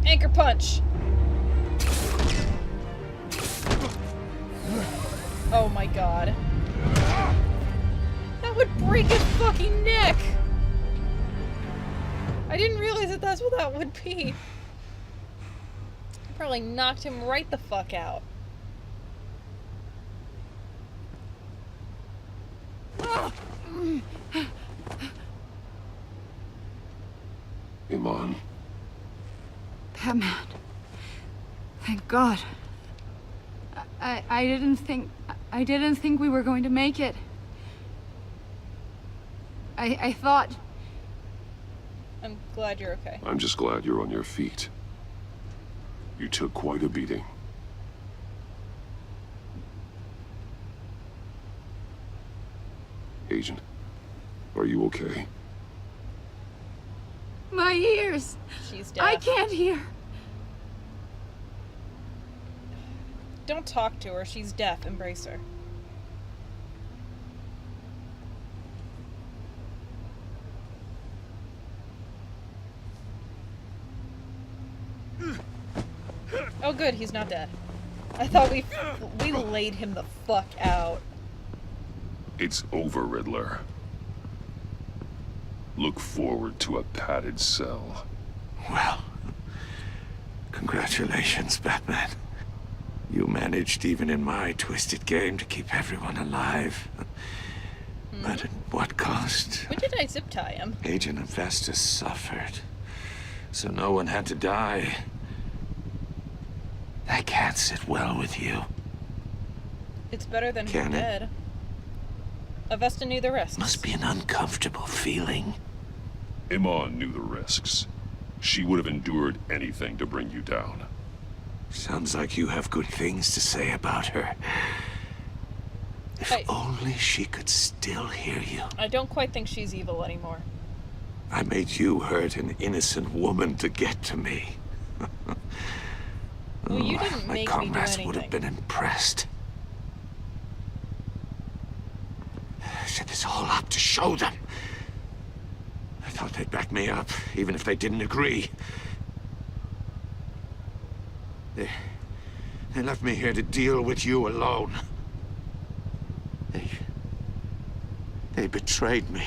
Speaker 1: Anchor punch. Oh my god. That would break his fucking neck! I didn't realize that that's what that would be. Probably knocked him right the fuck out.
Speaker 9: Iman.
Speaker 17: Batman. Thank God. I didn't think we were going to make it. I thought...
Speaker 1: I'm glad you're okay.
Speaker 9: I'm just glad you're on your feet. You took quite a beating. Agent, are you okay?
Speaker 17: My ears!
Speaker 1: She's deaf.
Speaker 17: I can't hear!
Speaker 1: Don't talk to her. She's deaf. Embrace her. Oh good, he's not dead. I thought we laid him the fuck out.
Speaker 9: It's over, Riddler. Look forward to a padded cell.
Speaker 16: Well, congratulations, Batman. You managed, even in my twisted game, to keep everyone alive. But at what cost?
Speaker 1: When did I zip tie him?
Speaker 16: Agent Infestus suffered, so no one had to die. That can't sit well with you.
Speaker 1: It's better than
Speaker 16: Can it?
Speaker 1: dead. Avesta knew the risks.
Speaker 16: Must be an uncomfortable feeling.
Speaker 9: Iman knew the risks. She would have endured anything to bring you down.
Speaker 16: Sounds like you have good things to say about her. If only she could still hear you.
Speaker 1: I don't quite think she's evil anymore.
Speaker 16: I made you hurt an innocent woman to get to me.
Speaker 1: Well, you didn't
Speaker 16: my
Speaker 1: make me do
Speaker 16: comrades
Speaker 1: anything.
Speaker 16: would have been impressed. I set this all up to show them. I thought they'd back me up, even if they didn't agree. They left me here to deal with you alone. They betrayed me.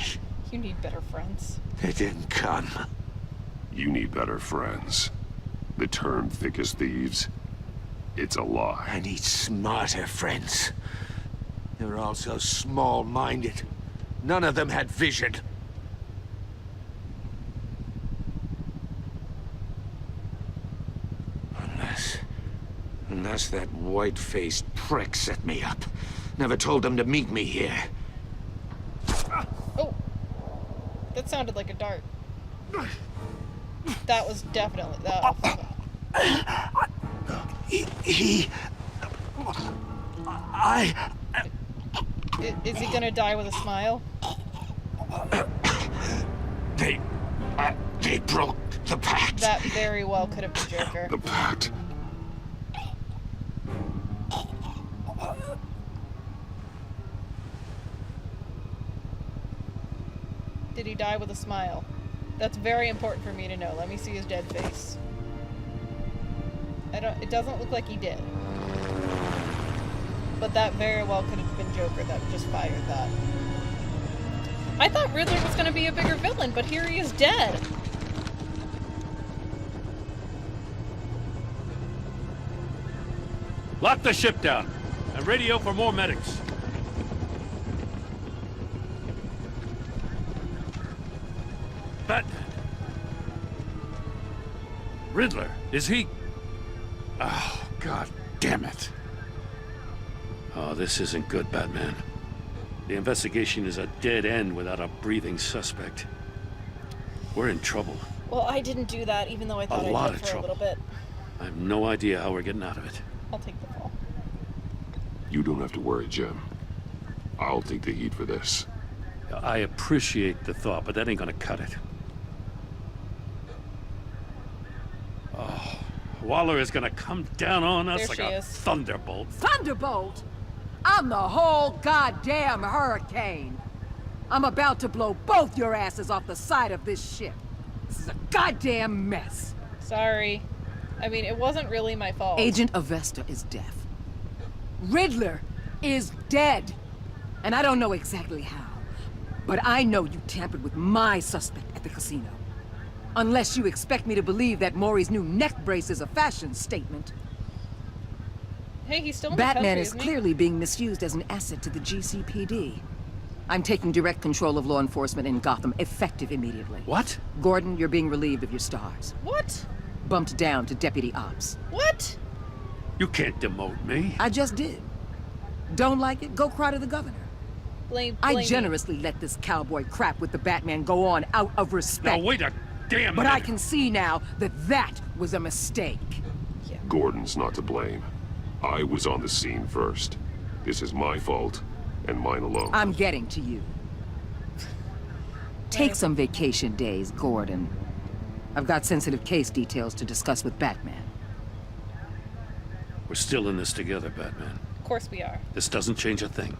Speaker 1: You need better friends.
Speaker 16: They didn't come.
Speaker 9: You need better friends. The term thick as thieves, it's a lie.
Speaker 16: I need smarter friends. They were all so small-minded. None of them had vision. Unless that white-faced prick set me up. Never told them to meet me here.
Speaker 1: Oh! That sounded like a dart. That was definitely... Is he gonna die with a smile?
Speaker 16: They broke the pact.
Speaker 1: That very well could have been Joker.
Speaker 9: The pact.
Speaker 1: Did he die with a smile? That's very important for me to know. Let me see his dead face. It doesn't look like he did. But that very well could have been Joker that just fired that. I thought Riddler was going to be a bigger villain, but here he is dead.
Speaker 9: Lock the ship down and radio for more medics. Batman. Riddler, is he? Oh, God damn it. Oh, this isn't good, Batman. The investigation is a dead end without a breathing suspect. We're in trouble.
Speaker 1: Well, I didn't do that, even though I thought I did for a little bit.
Speaker 9: I have no idea how we're getting out of it.
Speaker 1: I'll take the fall.
Speaker 13: You don't have to worry, Jim. I'll take the heat for this.
Speaker 9: I appreciate the thought, but that ain't gonna cut it. Oh, Waller is gonna come down on us like a thunderbolt.
Speaker 18: Thunderbolt? I'm the whole goddamn hurricane. I'm about to blow both your asses off the side of this ship. This is a goddamn mess.
Speaker 1: Sorry. I mean, it wasn't really my fault.
Speaker 18: Agent Avesta is deaf. Riddler is dead. And I don't know exactly how. But I know you tampered with my suspect at the casino. Unless you expect me to believe that Maury's new neck brace is a fashion statement.
Speaker 1: Hey, he's still in
Speaker 18: Batman
Speaker 1: the country,
Speaker 18: is
Speaker 1: isn't he?
Speaker 18: clearly being misused as an asset to the GCPD. I'm taking direct control of law enforcement in Gotham, effective immediately.
Speaker 9: What?
Speaker 18: Gordon, you're being relieved of your stars.
Speaker 1: What?
Speaker 18: Bumped down to Deputy Ops.
Speaker 1: What?
Speaker 9: You can't demote me.
Speaker 18: I just did. Don't like it? Go cry to the governor.
Speaker 1: Blame
Speaker 18: I
Speaker 1: me.
Speaker 18: generously let this cowboy crap with the Batman go on out of respect.
Speaker 9: Now wait a damn
Speaker 18: But
Speaker 9: minute.
Speaker 18: I can see now that that was a mistake.
Speaker 13: Gordon's not to blame. I was on the scene first. This is my fault, and mine alone.
Speaker 18: I'm getting to you. Take some vacation days, Gordon. I've got sensitive case details to discuss with Batman.
Speaker 9: We're still in this together, Batman.
Speaker 1: Of course we are.
Speaker 9: This doesn't change a thing.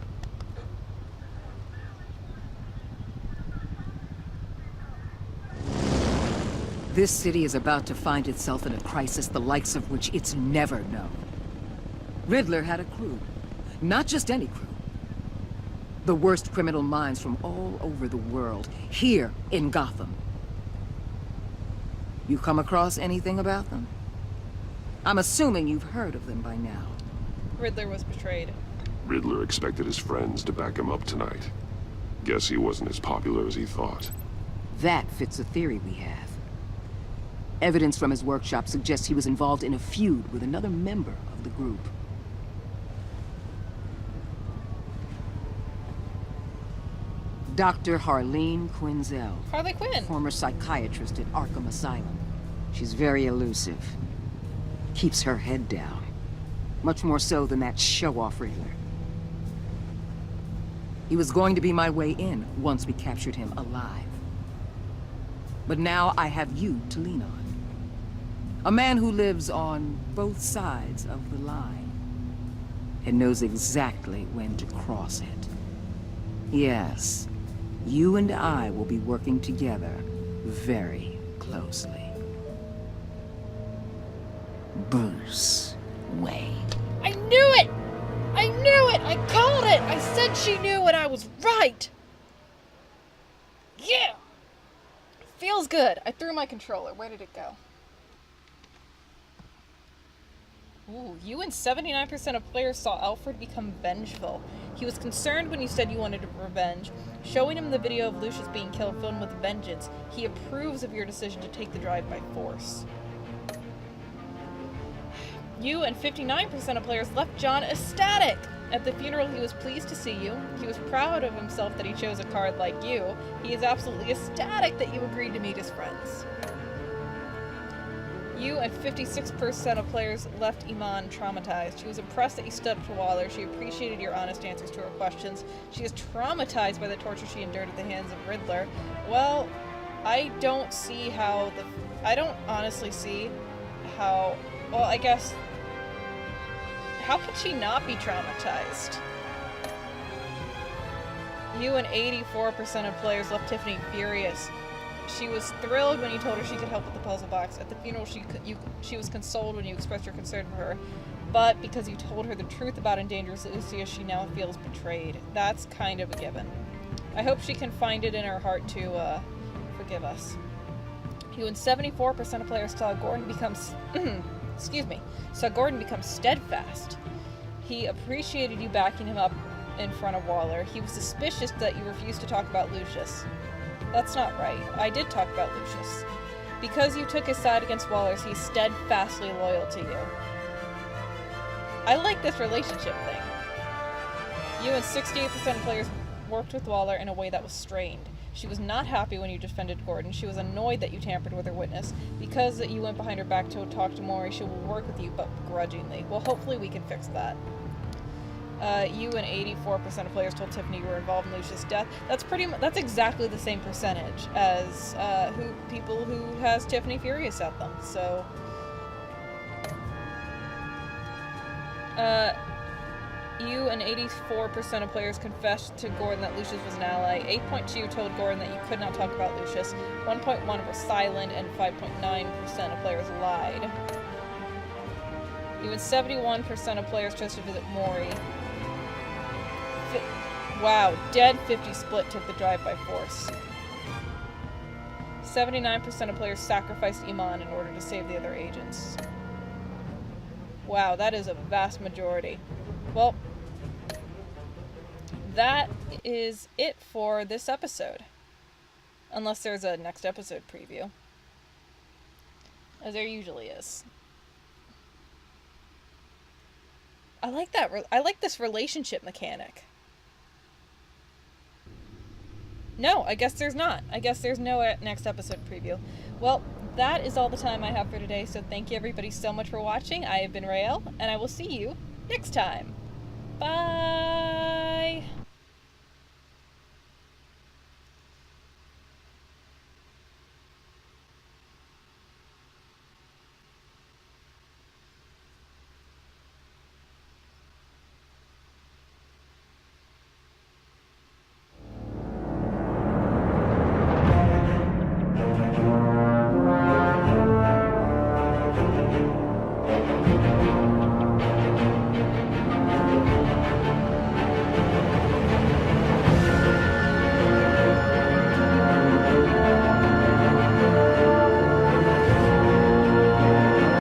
Speaker 18: This city is about to find itself in a crisis the likes of which it's never known. Riddler had a crew. Not just any crew. The worst criminal minds from all over the world, here in Gotham. You come across anything about them? I'm assuming you've heard of them by now.
Speaker 1: Riddler was betrayed.
Speaker 13: Riddler expected his friends to back him up tonight. Guess he wasn't as popular as he thought.
Speaker 18: That fits a theory we have. Evidence from his workshop suggests he was involved in a feud with another member of the group. Dr. Harleen Quinzel.
Speaker 1: Harley Quinn.
Speaker 18: Former psychiatrist at Arkham Asylum. She's very elusive. Keeps her head down. Much more so than that show-off Riddler. He was going to be my way in once we captured him alive. But now I have you to lean on. A man who lives on both sides of the line. And knows exactly when to cross it. Yes, you and I will be working together very closely. Bruce Wayne.
Speaker 1: I knew it! I knew it! I called it! I said she knew and I was right! Yeah! Feels good. I threw my controller. Where did it go? Ooh, you and 79% of players saw Alfred become vengeful. He was concerned when you said you wanted revenge. Showing him the video of Lucius being killed filled with vengeance. He approves of your decision to take the drive by force. You and 59% of players left John ecstatic. At the funeral, he was pleased to see you. He was proud of himself that he chose a card like you. He is absolutely ecstatic that you agreed to meet his friends. You and 56% of players left Iman traumatized. She was impressed that you stood up for Waller. She appreciated your honest answers to her questions. She is traumatized by the torture she endured at the hands of Riddler. Well, I don't see how I don't honestly see how... Well, I guess... How could she not be traumatized? You and 84% of players left Tiffany furious. She was thrilled when you told her she could help with the puzzle box. At the funeral, she was consoled when you expressed your concern for her. But because you told her the truth about Endangered Lucia, she now feels betrayed. That's kind of a given. I hope she can find it in her heart to forgive us. You and 74% of players saw Gordon become steadfast. He appreciated you backing him up in front of Waller. He was suspicious that you refused to talk about Lucius. That's not right. I did talk about Lucius. Because you took his side against Waller's, he's steadfastly loyal to you. I like this relationship thing. You and 68% of players worked with Waller in a way that was strained. She was not happy when you defended Gordon. She was annoyed that you tampered with her witness. Because you went behind her back to talk to Maury, she will work with you, but begrudgingly. Well, hopefully we can fix that. You and 84% of players told Tiffany you were involved in Lucius' death. That's exactly the same percentage as people who has Tiffany furious at them. So, you and 84% of players confessed to Gordon that Lucius was an ally. 8.2 told Gordon that you could not talk about Lucius. 1.1 were silent, and 5.9% of players lied. You and 71% of players chose to visit Maury. Wow, dead 50 split took the drive by force. 79% of players sacrificed Iman in order to save the other agents. Wow, that is a vast majority. Well, that is it for this episode. Unless there's a next episode preview. As there usually is. I like that. I like this relationship mechanic. No, I guess there's not. I guess there's no next episode preview. Well, that is all the time I have for today, so thank you everybody so much for watching. I have been Rael, and I will see you next time. Bye!